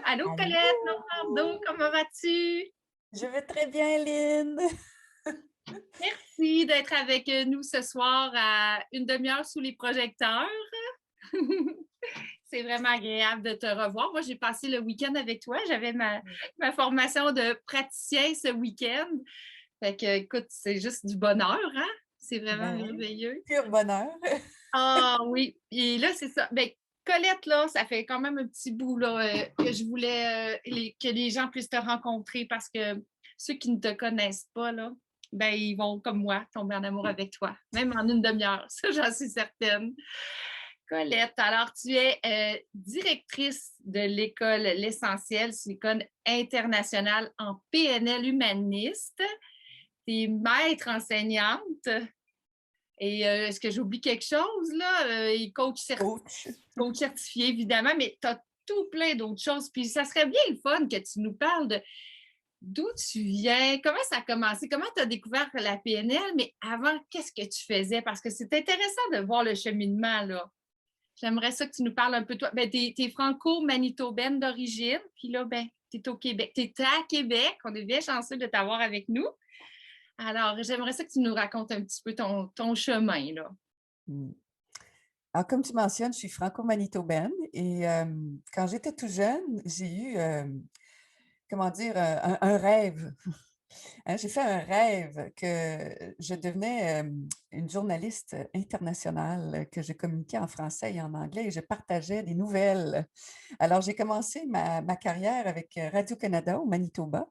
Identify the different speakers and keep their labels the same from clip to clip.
Speaker 1: Allô Colette Normando,
Speaker 2: Allô!
Speaker 1: comment vas-tu?
Speaker 2: Je vais très bien, Lynn.
Speaker 1: Merci d'être avec nous ce soir à une demi-heure sous les projecteurs. C'est vraiment agréable de te revoir. Moi, j'ai passé le week-end avec toi. J'avais ma formation de praticien ce week-end. Fait que, écoute, c'est juste du bonheur, hein? C'est vraiment
Speaker 2: Ben oui,
Speaker 1: merveilleux.
Speaker 2: pur bonheur.
Speaker 1: Ah oui, et là, c'est ça. Ben, Colette, là, ça fait quand même un petit bout là, que je voulais que les gens puissent te rencontrer parce que ceux qui ne te connaissent pas, là, ben, ils vont, comme moi, tomber en amour avec toi, même en une demi-heure. Ça, j'en suis certaine. Colette, alors tu es directrice de l'école L'Essentiel, c'est l'école internationale en PNL humaniste. Tu es maître enseignante. Et est-ce que j'oublie quelque chose, là?
Speaker 2: Coach.
Speaker 1: Coach certifié, évidemment, mais tu as tout plein d'autres choses. Puis ça serait bien le fun que tu nous parles de d'où tu viens, comment ça a commencé, comment tu as découvert la PNL, mais avant, qu'est-ce que tu faisais? Parce que c'est intéressant de voir le cheminement, là. J'aimerais ça que tu nous parles un peu de toi. Ben, t'es franco-manitobaine d'origine, puis là, ben, t'es au Québec. T'es à Québec. On est bien chanceux de t'avoir avec nous. Alors, j'aimerais ça que tu nous racontes un petit peu ton chemin, là.
Speaker 2: Mmh. Alors, comme tu mentionnes, je suis franco-manitobaine et quand j'étais tout jeune, j'ai eu, comment dire, un rêve. Hein, j'ai fait un rêve que je devenais, une journaliste internationale, que je communiquais en français et en anglais et je partageais des nouvelles. Alors, j'ai commencé ma carrière avec, Radio-Canada au Manitoba,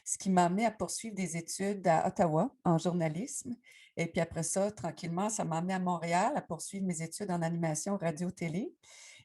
Speaker 2: ce qui m'a amenée à poursuivre des études à Ottawa en journalisme et puis après ça, tranquillement, ça m'a amenée à Montréal à poursuivre mes études en animation radio-télé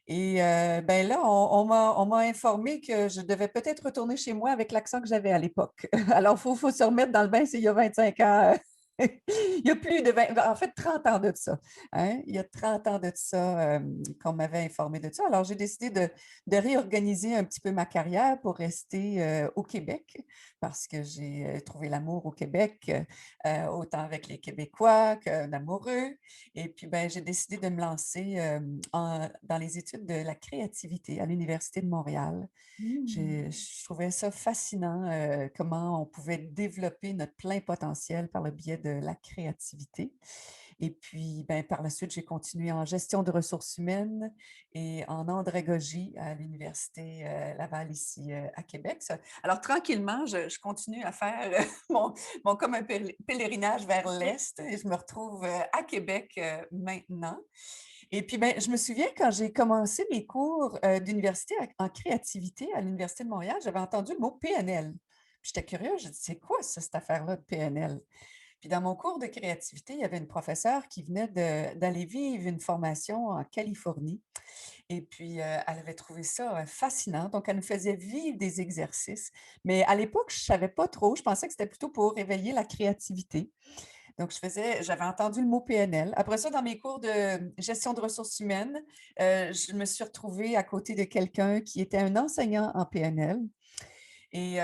Speaker 2: et ben, là, on m'a informé que je devais peut-être retourner chez moi avec l'accent que j'avais à l'époque. Alors, faut se remettre dans le bain, c'est il y a 25 ans. Il y a plus de 20, en fait 30 ans de ça, hein. Il y a 30 ans de ça, qu'on m'avait informé de ça. Alors j'ai décidé de réorganiser un petit peu ma carrière pour rester, au Québec parce que j'ai, trouvé l'amour au Québec, autant avec les Québécois qu'un amoureux et puis, ben, j'ai décidé de me lancer, dans les études de la créativité à l'Université de Montréal.
Speaker 1: Mmh.
Speaker 2: Je trouvais ça fascinant, comment on pouvait développer notre plein potentiel par le biais de la créativité et puis, ben, par la suite, j'ai continué en gestion de ressources humaines et en andragogie à l'Université, Laval ici, à Québec. Alors tranquillement, je continue à faire, mon comme un pèlerinage vers l'Est et je me retrouve, à Québec, maintenant. Et puis, ben, je me souviens quand j'ai commencé mes cours, d'université en créativité à l'Université de Montréal, j'avais entendu le mot PNL. Puis j'étais curieuse, j'ai dit: «C'est quoi ça, cette affaire-là de PNL?» Puis dans mon cours de créativité, il y avait une professeure qui venait d'aller vivre une formation en Californie et puis, elle avait trouvé ça, fascinant. Donc elle nous faisait vivre des exercices. Mais à l'époque, je ne savais pas trop, je pensais que c'était plutôt pour réveiller la créativité. Donc, j'avais entendu le mot PNL. Après ça, dans mes cours de gestion de ressources humaines, je me suis retrouvée à côté de quelqu'un qui était un enseignant en PNL et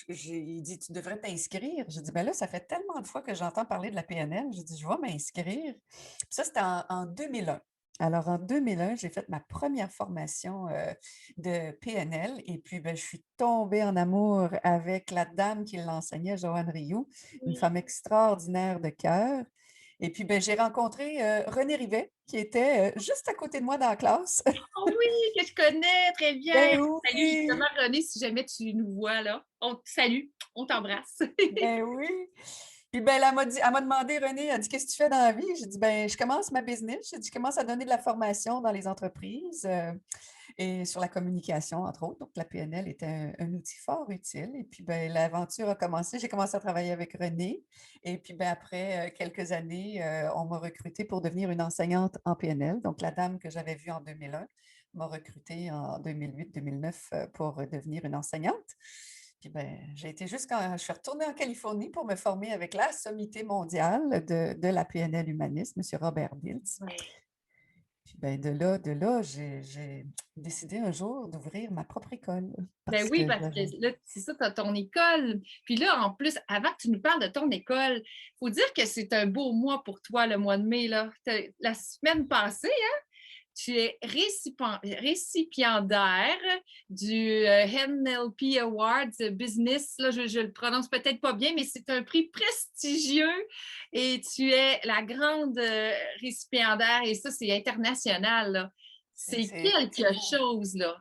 Speaker 2: il dit: «Tu devrais t'inscrire». J'ai dit: «Ben là, ça fait tellement de fois que j'entends parler de la PNL». J'ai dit: «Je vais m'inscrire». Puis ça, c'était en 2001. Alors en 2001, j'ai fait ma première formation, de PNL et puis, ben, je suis tombée en amour avec la dame qui l'enseignait, Joanne Rioux, une
Speaker 1: Oui.
Speaker 2: femme extraordinaire de cœur et puis, ben, j'ai rencontré, René Rivet qui était, juste à côté de moi dans la classe.
Speaker 1: Oh oui, que je connais très bien.
Speaker 2: Ben
Speaker 1: Salut justement
Speaker 2: oui!
Speaker 1: René, si jamais tu nous vois là. On te salue, on t'embrasse.
Speaker 2: Ben oui. Puis ben, elle m'a demandé: «Renée», elle dit: «Qu'est-ce que tu fais dans la vie?» J'ai dit: «Ben, je commence ma business». J'ai dit: «Je commence à donner de la formation dans les entreprises, et sur la communication, entre autres». Donc la PNL était un outil fort utile et puis, ben, l'aventure a commencé. J'ai commencé à travailler avec René et puis, ben, après, quelques années, on m'a recrutée pour devenir une enseignante en PNL. Donc la dame que j'avais vue en 2001 m'a recrutée en 2008-2009, pour, devenir une enseignante. Puis ben, j'ai été jusqu'en je suis retournée en Californie pour me former avec la sommité mondiale de la PNL humaniste, monsieur Robert Dilts.
Speaker 1: Ouais.
Speaker 2: Puis ben, de là, j'ai décidé un jour d'ouvrir ma propre école
Speaker 1: Ben
Speaker 2: parce
Speaker 1: oui,
Speaker 2: que
Speaker 1: parce que
Speaker 2: j'avais
Speaker 1: là, c'est ça, tu as ton école. Puis là, en plus, avant que tu nous parles de ton école, il faut dire que c'est un beau mois pour toi, le mois de mai, là. La semaine passée, hein? tu es récipiendaire du NLP Awards Business. Là, je le prononce peut-être pas bien, mais c'est un prix prestigieux et tu es la grande récipiendaire et ça, c'est international, là. C'est
Speaker 2: C'est
Speaker 1: quelque chose, là.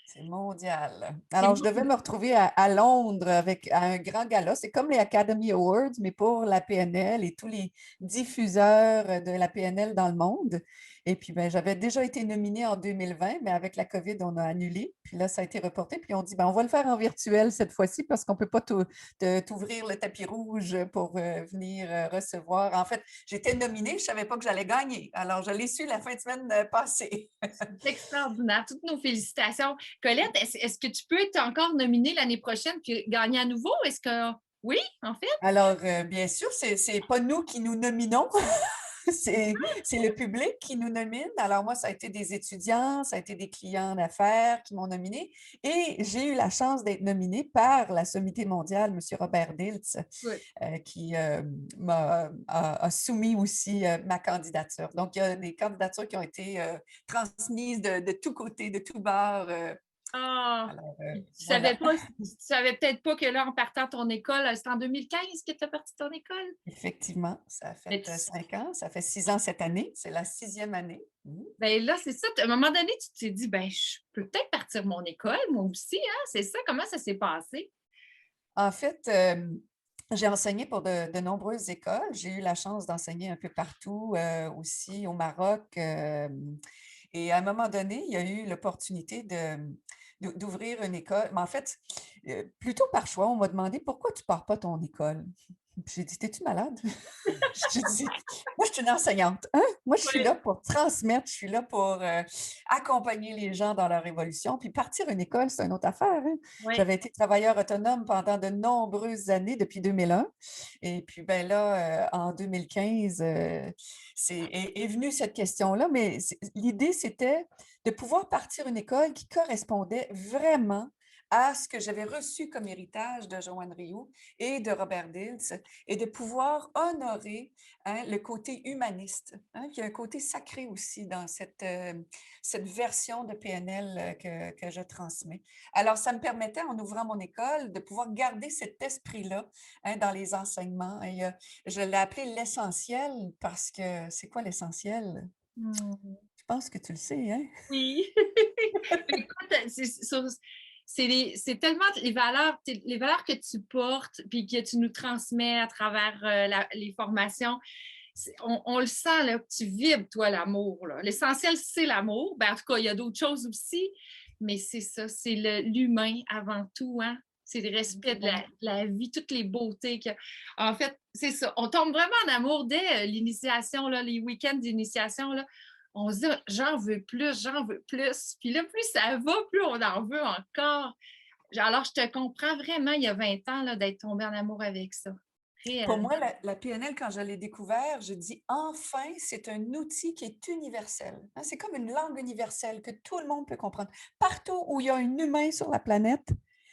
Speaker 2: C'est mondial.
Speaker 1: C'est
Speaker 2: Alors, je
Speaker 1: bon.
Speaker 2: devais me retrouver à Londres avec à un grand gala. C'est comme les Academy Awards, mais pour la PNL et tous les diffuseurs de la PNL dans le monde. Et puis, ben, j'avais déjà été nominée en 2020, mais avec la COVID, on a annulé. Puis là, ça a été reporté. Puis on dit, ben, on va le faire en virtuel cette fois-ci parce qu'on ne peut pas t'ouvrir le tapis rouge pour venir recevoir. En fait, j'étais nominée, je ne savais pas que j'allais gagner. Alors, je l'ai su la fin de semaine passée.
Speaker 1: C'est extraordinaire. Toutes nos félicitations. Colette, est-ce que tu peux être encore nominée l'année prochaine puis gagner à nouveau? Est-ce que oui, en fait?
Speaker 2: Alors, bien sûr, c'est pas nous qui nous nominons, c'est le public qui nous nomine. Alors moi, ça a été des étudiants, ça a été des clients d'affaires qui m'ont nominée et j'ai eu la chance d'être nominée par la Sommité mondiale, M. Robert Dilts,
Speaker 1: Oui.
Speaker 2: qui a soumis aussi ma candidature. Donc, il y a des candidatures qui ont été transmises de tous côtés, de tous bords.
Speaker 1: Ah,
Speaker 2: Alors,
Speaker 1: tu savais
Speaker 2: voilà.
Speaker 1: pas, tu savais peut-être pas que là, en partant de ton école, c'est en 2015 que tu es partie de ton école?
Speaker 2: Effectivement, ça a fait
Speaker 1: Mais
Speaker 2: 5 ans, ça fait 6 ans cette année, c'est la 6e année.
Speaker 1: ben là, c'est ça. À un moment donné, tu t'es dit, ben, je peux peut-être partir mon école, moi aussi, hein? C'est ça. Comment ça s'est passé?
Speaker 2: En fait, j'ai enseigné pour de nombreuses écoles. J'ai eu la chance d'enseigner un peu partout, aussi au Maroc. Et à un moment donné, il y a eu l'opportunité d'ouvrir une école. Mais en fait, plutôt par choix, on m'a demandé pourquoi tu ne pars pas ton école. Puis j'ai dit, t'es-tu malade? J'ai dit, moi, je suis une enseignante. Hein? Moi, je suis
Speaker 1: Oui,
Speaker 2: là pour transmettre, je suis là pour accompagner les gens dans leur évolution. Puis partir une école, c'est une autre affaire. Hein?
Speaker 1: oui.
Speaker 2: J'avais été travailleur autonome pendant de nombreuses années, depuis 2001. Et puis, ben là, en 2015, est venue cette question-là. Mais l'idée, c'était de pouvoir partir une école qui correspondait vraiment à ce que j'avais reçu comme héritage de Joanne Rioux et de Robert Dilts et de pouvoir honorer le côté humaniste. Il y a un côté sacré aussi dans cette version de PNL que je transmets. Alors, ça me permettait, en ouvrant mon école, de pouvoir garder cet esprit-là dans les enseignements. Et je l'ai appelé l'essentiel parce que c'est quoi l'essentiel?
Speaker 1: Hmm.
Speaker 2: Je pense que tu le sais, hein?
Speaker 1: Oui. Écoute, c'est tellement les valeurs que tu portes puis que tu nous transmets à travers les formations. On le sent, là, que tu vibres, toi, l'amour. L'essentiel, c'est l'amour. Ben, en tout cas, il y a d'autres choses aussi, mais c'est ça, c'est l'humain avant tout. Hein? C'est le respect de la vie, toutes les beautés. En fait, c'est ça. On tombe vraiment en amour dès l'initiation, les week-ends d'initiation. Là. On se dit, j'en veux plus, j'en veux plus. Puis là, plus ça va, plus on en veut encore. Alors, je te comprends vraiment, il y a 20 ans, là, d'être tombée en amour avec ça.
Speaker 2: Pour
Speaker 1: Réellement.
Speaker 2: moi, la PNL, quand je l'ai découvert, je dis enfin, c'est un outil qui est universel. Hein. C'est comme une langue universelle que tout le monde peut comprendre. Partout où il y a un humain sur la planète,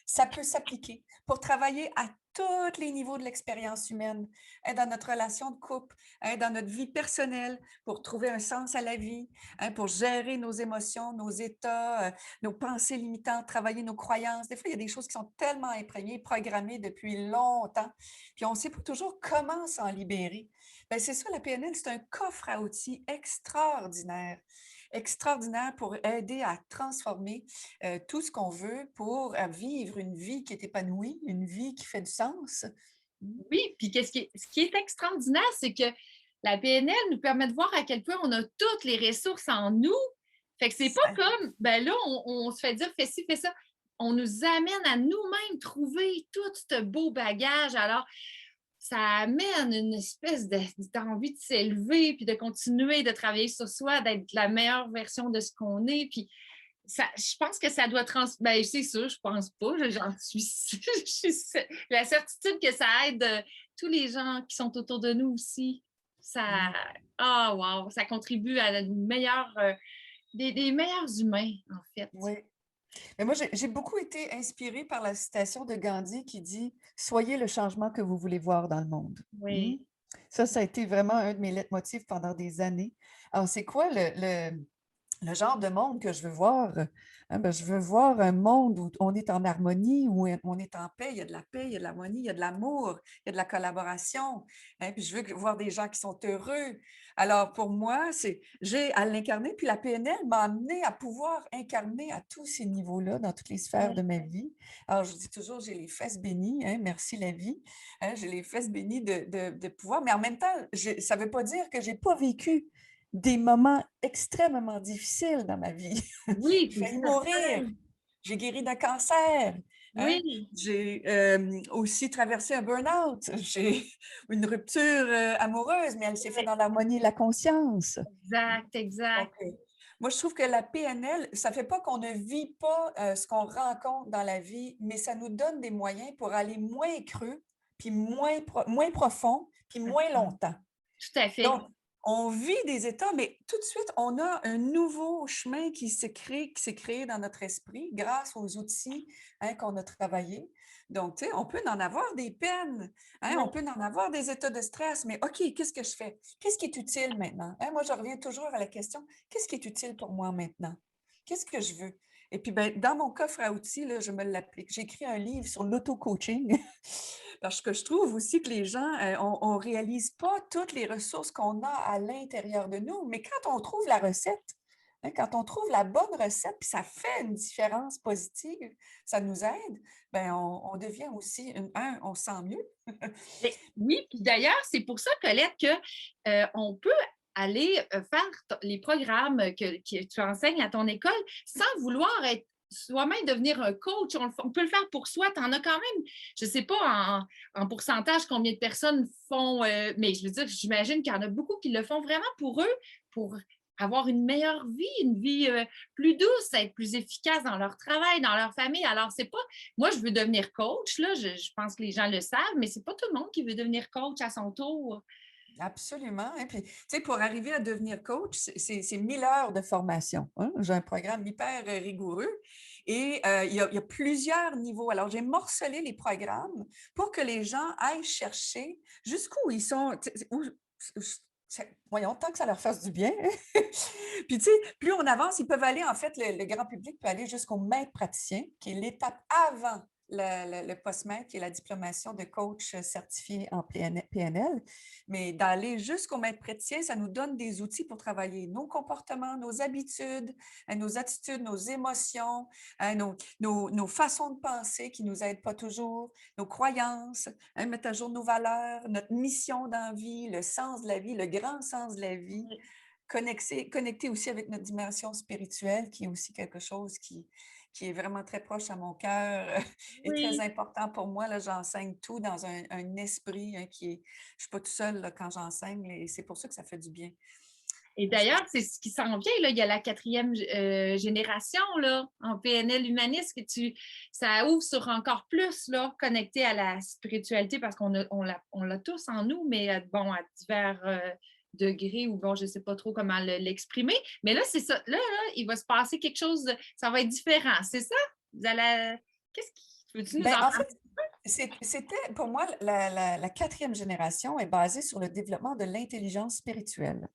Speaker 2: ça peut s'appliquer pour travailler à tous les niveaux de l'expérience humaine, dans notre relation de couple, dans notre vie personnelle, pour trouver un sens à la vie, pour gérer nos émotions, nos états, nos pensées limitantes, travailler nos croyances. Des fois, il y a des choses qui sont tellement imprégnées, programmées depuis longtemps, puis on ne sait pas toujours comment s'en libérer. Bien, c'est ça, la PNL, c'est un coffre à outils extraordinaire, extraordinaire pour aider à transformer tout ce qu'on veut pour vivre une vie qui est épanouie, une vie qui fait du sens.
Speaker 1: Oui, puis ce qui est extraordinaire, c'est que la PNL nous permet de voir à quel point on a toutes les ressources en nous. Fait que c'est pas
Speaker 2: Ça-
Speaker 1: comme, ben là, on se fait dire, fais ci, fais ça. On nous amène à nous-mêmes trouver tout ce beau bagage. Alors, ça amène une espèce d'envie de s'élever, puis de continuer de travailler sur soi, d'être la meilleure version de ce qu'on est. Puis ça, je pense que ça doit ben, c'est sûr, je pense pas. J'en suis, la certitude que ça aide tous les gens qui sont autour de nous aussi. Ça,
Speaker 2: Mm.
Speaker 1: wow, ça contribue à une meilleure, des meilleurs humains, en fait.
Speaker 2: Oui. Mais moi, j'ai beaucoup été inspirée par la citation de Gandhi qui dit soyez le changement que vous voulez voir dans le monde. Mm.
Speaker 1: Oui.
Speaker 2: Ça a été vraiment un de mes leitmotifs pendant des années. Alors, c'est quoi le genre de monde que je veux voir, hein, ben, je veux voir un monde où on est en harmonie, où on est en paix. Il y a de la paix, il y a de l'harmonie, il y a de l'amour, il y a de la collaboration. Hein, puis je veux voir des gens qui sont heureux. Alors pour moi, j'ai à l'incarner, puis la PNL m'a amené à pouvoir incarner à tous ces niveaux-là, dans toutes les sphères de ma vie. Alors je dis toujours, j'ai les fesses bénies, hein, merci la vie. Hein, j'ai les fesses bénies de pouvoir, mais en même temps, ça ne veut pas dire que je n'ai pas vécu des moments extrêmement difficiles dans ma vie.
Speaker 1: Oui,
Speaker 2: J'ai
Speaker 1: c'est
Speaker 2: failli mourir,
Speaker 1: certain.
Speaker 2: j'ai guéri d'un cancer, hein.
Speaker 1: Oui,
Speaker 2: J'ai aussi traversé un burn-out, j'ai une rupture amoureuse, mais elle s'est faite
Speaker 1: oui,
Speaker 2: dans l'harmonie et la conscience.
Speaker 1: exact,
Speaker 2: Donc,
Speaker 1: exact.
Speaker 2: moi, je trouve que la PNL, ça ne fait pas qu'on ne vit pas ce qu'on rencontre dans la vie, mais ça nous donne des moyens pour aller moins creux, puis moins profond, puis moins longtemps.
Speaker 1: Tout à fait.
Speaker 2: Donc, on vit des états, mais tout de suite, on a un nouveau chemin qui s'est créé dans notre esprit grâce aux outils, hein, qu'on a travaillés. Donc, tu sais, on peut en avoir des peines, hein, on
Speaker 1: Oui.
Speaker 2: peut en avoir des états de stress, mais OK, qu'est-ce que je fais? Qu'est-ce qui est utile maintenant? Hein, moi, je reviens toujours à la question, qu'est-ce qui est utile pour moi maintenant? Qu'est-ce que je veux? Et puis, ben, dans mon coffre à outils, là, je me l'applique. J'ai écrit un livre sur l'auto-coaching. Parce que je trouve aussi que les gens, on ne réalise pas toutes les ressources qu'on a à l'intérieur de nous, mais quand on trouve la recette, hein, quand on trouve la bonne recette, puis ça fait une différence positive, ça nous aide, ben on devient aussi, on se sent mieux.
Speaker 1: Mais oui, puis d'ailleurs, c'est pour ça, Colette, que on peut aller faire les programmes que tu enseignes à ton école sans vouloir être soi-même devenir un coach. On peut le faire pour soi. Tu en as quand même, je ne sais pas en pourcentage combien de personnes font, mais je veux dire, j'imagine qu'il y en a beaucoup qui le font vraiment pour eux, pour avoir une meilleure vie, une vie plus douce, être plus efficace dans leur travail, dans leur famille. Alors, c'est pas moi, je veux devenir coach, là, je pense que les gens le savent, mais c'est pas tout le monde qui veut devenir coach à son tour.
Speaker 2: Absolument. Et puis, tu sais, pour arriver à devenir coach, c'est 1000 heures de formation, hein. J'ai un programme hyper rigoureux et il y a plusieurs niveaux. Alors, j'ai morcelé les programmes pour que les gens aillent chercher jusqu'où ils sont. Voyons, tant que ça leur fasse du bien. Puis, tu sais, plus on avance, ils peuvent aller, en fait, le grand public peut aller jusqu'au maître praticien, qui est l'étape avant le post-maître, qui est la diplomation de coach certifié en PNL. Mais d'aller jusqu'au maître praticien, ça nous donne des outils pour travailler nos comportements, nos habitudes, nos attitudes, nos émotions, nos façons de penser qui ne nous aident pas toujours, nos croyances, mettre à jour nos valeurs, notre mission dans la vie, le sens de la vie, le grand sens de la vie, connecter aussi avec notre dimension spirituelle, qui est aussi quelque chose qui est vraiment très proche à mon cœur et très
Speaker 1: Oui.
Speaker 2: important pour moi. Là, j'enseigne tout dans un esprit, hein, qui est... Je ne suis pas tout seul là, quand j'enseigne et c'est pour ça que ça fait du bien.
Speaker 1: Et d'ailleurs, c'est ce qui s'en vient, là. Il y a la quatrième génération là, en PNL humaniste ça ouvre sur encore plus là, connecté à la spiritualité parce on l'a tous en nous, mais bon, à divers degrés ou bon, je ne sais pas trop comment l'exprimer. Mais là, c'est ça. Là, il va se passer quelque chose, ça va être différent. C'est ça? Vous allez. Qu'est-ce qui. Veux-tu nous
Speaker 2: Ben,
Speaker 1: en
Speaker 2: en
Speaker 1: parler?
Speaker 2: fait, c'était pour moi, la quatrième génération est basée sur le développement de l'intelligence spirituelle.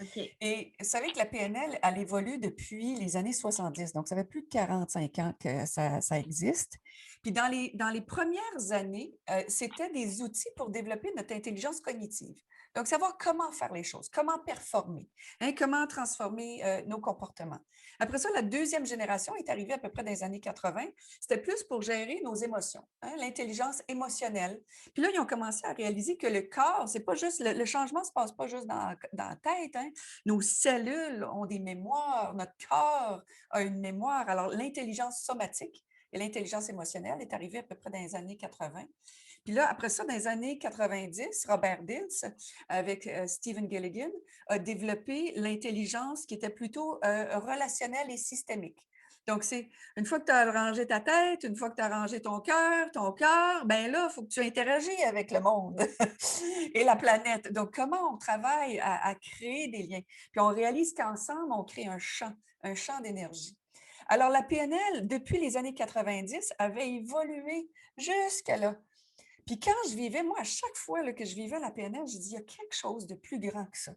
Speaker 1: OK.
Speaker 2: Et vous savez que la PNL, elle évolue depuis les années 70, donc ça fait plus de 45 ans que ça existe. Puis dans les premières années, c'était des outils pour développer notre intelligence cognitive. Donc, savoir comment faire les choses, comment performer, hein, comment transformer nos comportements. Après ça, la deuxième génération est arrivée à peu près dans les années 80. C'était plus pour gérer nos émotions, hein, l'intelligence émotionnelle. Puis là, ils ont commencé à réaliser que le corps, c'est pas juste, le changement ne se passe pas juste dans la tête, hein. Nos cellules ont des mémoires, notre corps a une mémoire. Alors, l'intelligence somatique et l'intelligence émotionnelle est arrivée à peu près dans les années 80. Puis là, après ça, dans les années 90, Robert Dilts, avec Stephen Gilligan, a développé l'intelligence qui était plutôt relationnelle et systémique. Donc, c'est une fois que tu as rangé ta tête, une fois que tu as rangé ton cœur, ben là, il faut que tu interagisses avec le monde et la planète. Donc, comment on travaille à créer des liens? Puis on réalise qu'ensemble, on crée un champ d'énergie. Alors, la PNL, depuis les années 90, avait évolué jusqu'à là. Puis quand je vivais, moi, à chaque fois là, que je vivais la PNL, je dis, il y a quelque chose de plus grand que ça.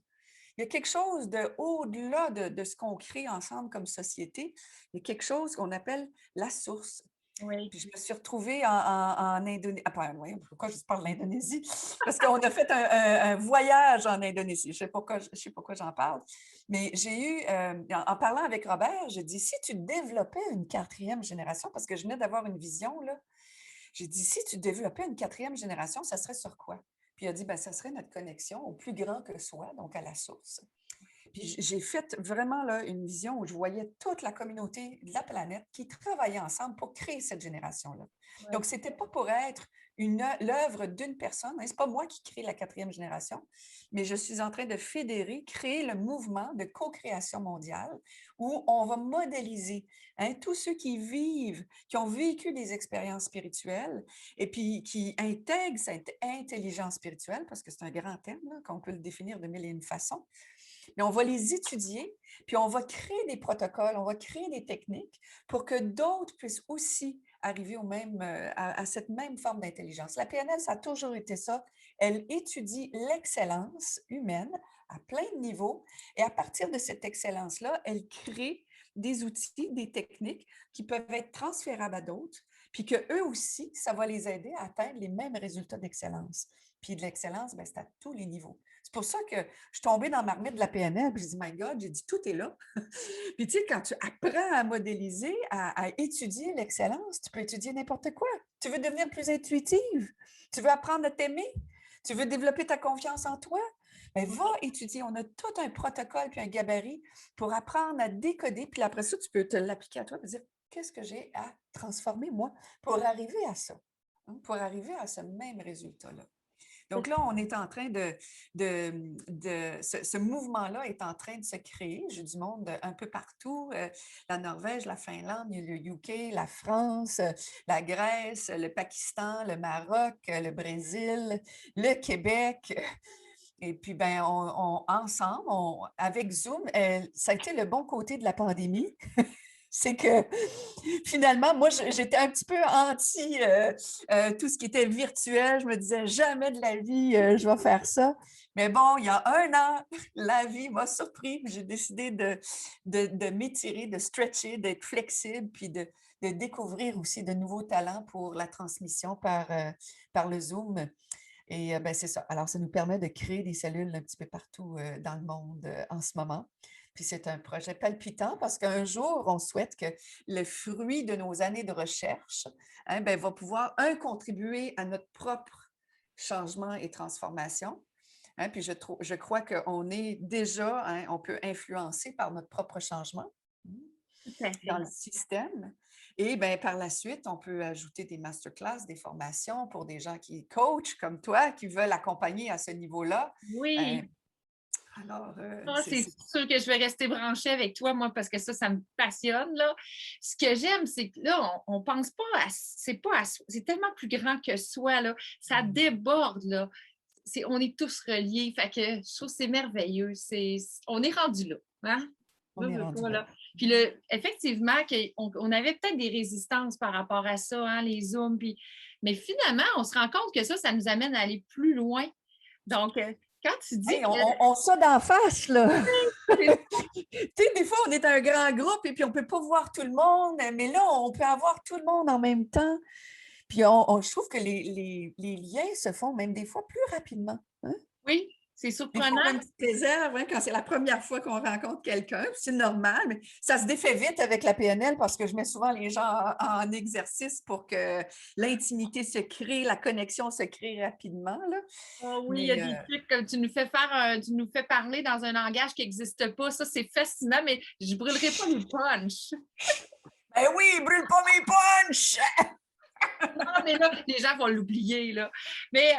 Speaker 2: il y a quelque chose de au-delà de ce qu'on crée ensemble comme société. Il y a quelque chose qu'on appelle la source.
Speaker 1: Oui.
Speaker 2: Puis je me suis retrouvée en Indonésie. Ah, oui, pourquoi je parle de l'Indonésie? Parce qu'on a fait un voyage en Indonésie. Je ne sais pas pourquoi j'en parle. Mais j'ai eu, en parlant avec Robert, j'ai dit, si tu développais une quatrième génération, parce que je venais d'avoir une vision, là, j'ai dit, si tu développais une quatrième génération, ça serait sur quoi? Puis il a dit, ben, ça serait notre connexion au plus grand que soi, donc à la source. Puis j'ai fait vraiment là, une vision où je voyais toute la communauté de la planète qui travaillait ensemble pour créer cette génération-là.
Speaker 1: Ouais.
Speaker 2: Donc, ce n'était pas pour être l'œuvre d'une personne. Ce n'est pas moi qui crée la quatrième génération, mais je suis en train de fédérer, créer le mouvement de co-création mondiale où on va modéliser tous ceux qui vivent, qui ont vécu des expériences spirituelles et puis qui intègrent cette intelligence spirituelle, parce que c'est un grand thème, qu'on peut le définir de mille et une façons. Mais on va les étudier, puis on va créer des protocoles, on va créer des techniques pour que d'autres puissent aussi arriver à cette même forme d'intelligence. La PNL, ça a toujours été ça. Elle étudie l'excellence humaine à plein de niveaux et à partir de cette excellence-là, elle crée des outils, des techniques qui peuvent être transférables à d'autres, puis qu'eux aussi, ça va les aider à atteindre les mêmes résultats d'excellence. Puis de l'excellence, ben, c'est à tous les niveaux. C'est pour ça que je suis tombée dans la marmite de la PNL, puis j'ai dit, My God, j'ai dit, tout est là. Puis tu sais, quand tu apprends à modéliser, à étudier l'excellence, tu peux étudier n'importe quoi. Tu veux devenir plus intuitive, tu veux apprendre à t'aimer, tu veux développer ta confiance en toi, bien, va étudier. On a tout un protocole puis un gabarit pour apprendre à décoder, puis après ça, tu peux te l'appliquer à toi et dire, qu'est-ce que j'ai à transformer, moi, pour arriver à ça, pour arriver à ce même résultat-là. Donc là, on est en train ce mouvement-là est en train de se créer. J'ai du monde un peu partout, la Norvège, la Finlande, le UK, la France, la Grèce, le Pakistan, le Maroc, le Brésil, le Québec. Et puis, ben, ensemble, avec Zoom, ça a été le bon côté de la pandémie. C'est que finalement, moi, j'étais un petit peu anti tout ce qui était virtuel. Je me disais jamais de la vie, je vais faire ça. Mais bon, il y a un an, la vie m'a surpris. J'ai décidé de m'étirer, de stretcher, d'être flexible, puis de découvrir aussi de nouveaux talents pour la transmission par le Zoom. Et ben, c'est ça. Alors, ça nous permet de créer des cellules un petit peu partout dans le monde en ce moment. Puis c'est un projet palpitant parce qu'un jour, on souhaite que le fruit de nos années de recherche ben, va pouvoir, contribuer à notre propre changement et transformation. Puis je crois qu'on est déjà, on peut influencer par notre propre changement
Speaker 1: Tout à
Speaker 2: dans
Speaker 1: fait.
Speaker 2: le système. Et bien, par la suite, on peut ajouter des masterclass, des formations pour des gens qui coachent comme toi, qui veulent accompagner à ce niveau-là.
Speaker 1: Oui.
Speaker 2: Alors,
Speaker 1: C'est sûr que je vais rester branchée avec toi, moi, parce que ça me passionne, là. Ce que j'aime, c'est que là, on pense pas à, c'est tellement plus grand que soi, là. Ça déborde, là. On est tous reliés. Fait que je trouve que c'est merveilleux. On est rendu là, hein?
Speaker 2: on est rendu
Speaker 1: Pas,
Speaker 2: là.
Speaker 1: là. Puis effectivement, on avait peut-être des résistances par rapport à ça, hein, les Zooms. Mais finalement, on se rend compte que ça nous amène à aller plus loin. Donc, quand tu dis
Speaker 2: Hey,
Speaker 1: que
Speaker 2: on ça d'en face, là.
Speaker 1: c'est
Speaker 2: Tu sais, des fois, on est un grand groupe et puis on ne peut pas voir tout le monde, mais là, on peut avoir tout le monde en même temps. Puis je trouve que les liens se font même des fois plus rapidement. Hein?
Speaker 1: Oui, c'est
Speaker 2: Des fois,
Speaker 1: surprenant.
Speaker 2: on a une petite réserve quand c'est la première fois qu'on rencontre quelqu'un, c'est normal, mais ça se défait vite avec la PNL parce que je mets souvent les gens en exercice pour que l'intimité se crée, la connexion se crée rapidement. Là.
Speaker 1: Oh oui, il y a
Speaker 2: Mais
Speaker 1: des trucs comme tu nous fais tu nous fais parler dans un langage qui n'existe pas. Ça, c'est fascinant, mais je ne brûlerai pas mes punch.
Speaker 2: ben oui, brûle pas mes punches!
Speaker 1: Non, mais là, les gens vont l'oublier, là. Mais,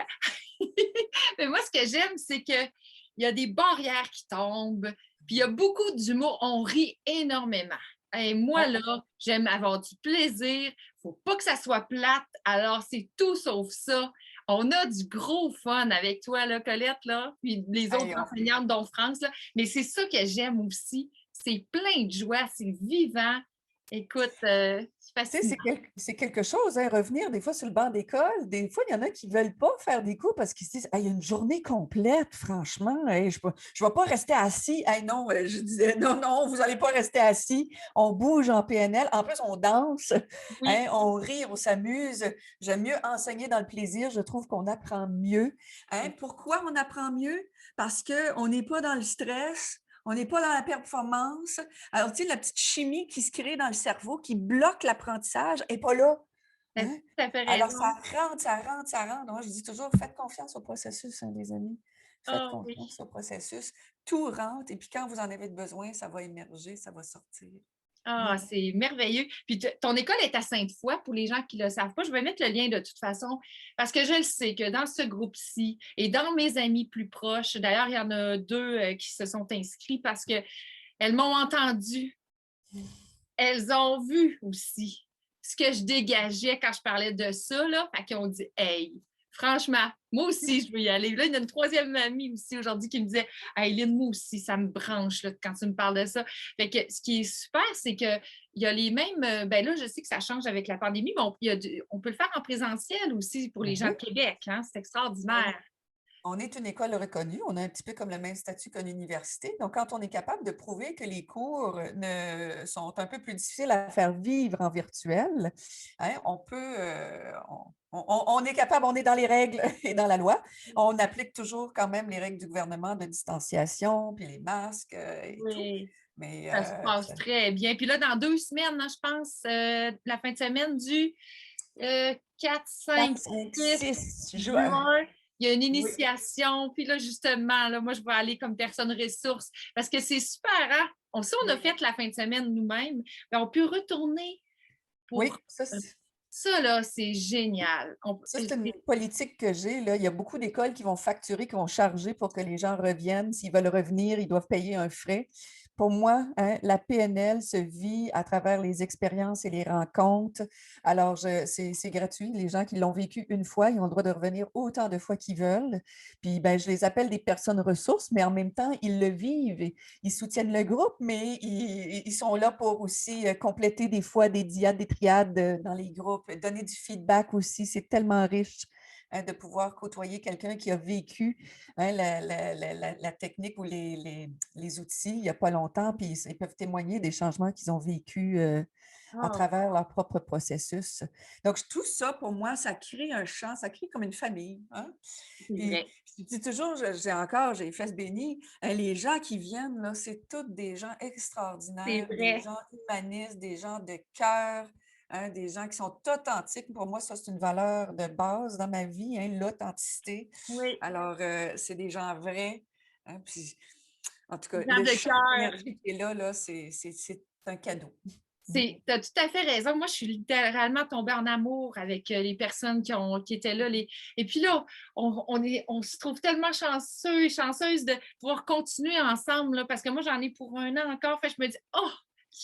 Speaker 1: mais moi, ce que j'aime, c'est qu'il y a des barrières qui tombent, puis il y a beaucoup d'humour. On rit énormément. Et moi,
Speaker 2: Ouais,
Speaker 1: là, j'aime avoir du plaisir. Il ne faut pas que ça soit plate. Alors, c'est tout sauf ça. On a du gros fun avec toi, là, Colette, là, puis les autres
Speaker 2: hey,
Speaker 1: enseignantes, dont France, là. Mais c'est ça que j'aime aussi. C'est plein de joie, c'est vivant. Écoute, c'est
Speaker 2: Tu sais,
Speaker 1: fascinant.
Speaker 2: c'est quelque chose, hein, revenir des fois sur le banc d'école. Des fois, il y en a qui ne veulent pas faire des cours parce qu'ils se disent, hey, il y a une journée complète, franchement, hey, je ne vais pas rester assis. Hey, non, je disais, non, non, vous n'allez pas rester assis. On bouge en PNL. En plus, on danse,
Speaker 1: Oui,
Speaker 2: hein, on rit, on s'amuse. J'aime mieux enseigner dans le plaisir. Je trouve qu'on apprend mieux. Hein. Pourquoi on apprend mieux? Parce qu'on n'est pas dans le stress. On n'est pas dans la performance. Alors, tu sais, la petite chimie qui se crée dans le cerveau, qui bloque l'apprentissage, n'est pas là.
Speaker 1: tu as
Speaker 2: Hein?
Speaker 1: tout à fait
Speaker 2: Alors,
Speaker 1: raison.
Speaker 2: ça rentre, ça rentre, ça rentre. Moi, je dis toujours, faites confiance au processus, hein, les amis. Faites
Speaker 1: Ah oui.
Speaker 2: confiance au processus. Tout rentre, et puis quand vous en avez besoin, ça va émerger, ça va sortir.
Speaker 1: Ah, c'est merveilleux. Puis ton école est à Sainte-Foy, pour les gens qui ne le savent pas. Je vais mettre le lien de toute façon, parce que je le sais que dans ce groupe-ci et dans mes amis plus proches, d'ailleurs, il y en a deux qui se sont inscrits parce qu'elles m'ont entendu. Elles ont vu aussi ce que je dégageais quand je parlais de ça, là. Fait qu'ils ont dit, hey, franchement, moi aussi, je veux y aller. Là, il y a une troisième amie aussi aujourd'hui qui me disait, hey, Lynn, moi aussi, ça me branche là, quand tu me parles de ça. Fait que ce qui est super, c'est qu'il y a les mêmes. Ben là, je sais que ça change avec la pandémie, mais on peut le faire en présentiel aussi pour les gens de
Speaker 2: Oui,
Speaker 1: Québec. Hein? C'est
Speaker 2: on,
Speaker 1: extraordinaire.
Speaker 2: on est une école reconnue, on a un petit peu comme le même statut qu'une université. Donc, quand on est capable de prouver que les cours sont un peu plus difficiles à faire vivre en virtuel, hein, on peut, on est capable, on est dans les règles et dans la loi. On applique toujours quand même les règles du gouvernement de distanciation, puis les masques et tout.
Speaker 1: Oui.
Speaker 2: Mais
Speaker 1: Ça se passe très bien. Puis là, dans 2 semaines, hein, je pense, la fin de semaine du 4, 5,
Speaker 2: 4, 5,
Speaker 1: 6
Speaker 2: 6 juin.
Speaker 1: juin, il y a une
Speaker 2: Oui.
Speaker 1: initiation. Puis là, justement, là, moi, je vais aller comme personne ressource parce que c'est super, hein? On a fait la fin de semaine nous-mêmes, mais on peut retourner
Speaker 2: Oui,
Speaker 1: pour ça, là, c'est génial.
Speaker 2: ça, c'est une politique que j'ai, là. Il y a beaucoup d'écoles qui vont facturer, qui vont charger pour que les gens reviennent. S'ils veulent revenir, ils doivent payer un frais. Pour moi, hein, la PNL se vit à travers les expériences et les rencontres. Alors, c'est gratuit. Les gens qui l'ont vécu une fois, ils ont le droit de revenir autant de fois qu'ils veulent. Puis, ben, je les appelle des personnes ressources, mais en même temps, ils le vivent. Et ils soutiennent le groupe, mais ils sont là pour aussi compléter des fois des diades, des triades dans les groupes, donner du feedback aussi. C'est tellement riche hein, de pouvoir côtoyer quelqu'un qui a vécu hein, la technique ou les outils il n'y a pas longtemps, puis ils peuvent témoigner des changements qu'ils ont vécus à
Speaker 1: Oh,
Speaker 2: travers leur propre processus. Donc, tout ça, pour moi, ça crée un champ, ça crée comme une famille. Hein?
Speaker 1: c'est
Speaker 2: Puis,
Speaker 1: vrai.
Speaker 2: je dis toujours, j'ai les fesses bénies, les gens qui viennent, là, c'est tous des gens
Speaker 1: C'est
Speaker 2: extraordinaires, des
Speaker 1: vrai.
Speaker 2: gens humanistes, des gens de cœur, hein, des gens qui sont authentiques. Pour moi, ça, c'est une valeur de base dans ma vie, hein, l'authenticité.
Speaker 1: Oui.
Speaker 2: Alors, c'est des gens vrais. Hein, puis, en tout cas,
Speaker 1: Gens
Speaker 2: le
Speaker 1: de
Speaker 2: champ
Speaker 1: cœur.
Speaker 2: d'énergie qui est là, c'est un cadeau.
Speaker 1: Tu as tout à fait raison. Moi, je suis littéralement tombée en amour avec les personnes qui étaient là. Et puis là, on se trouve tellement chanceux et chanceuse de pouvoir continuer ensemble là, parce que moi, j'en ai pour un an encore. Fait que je me dis, oh,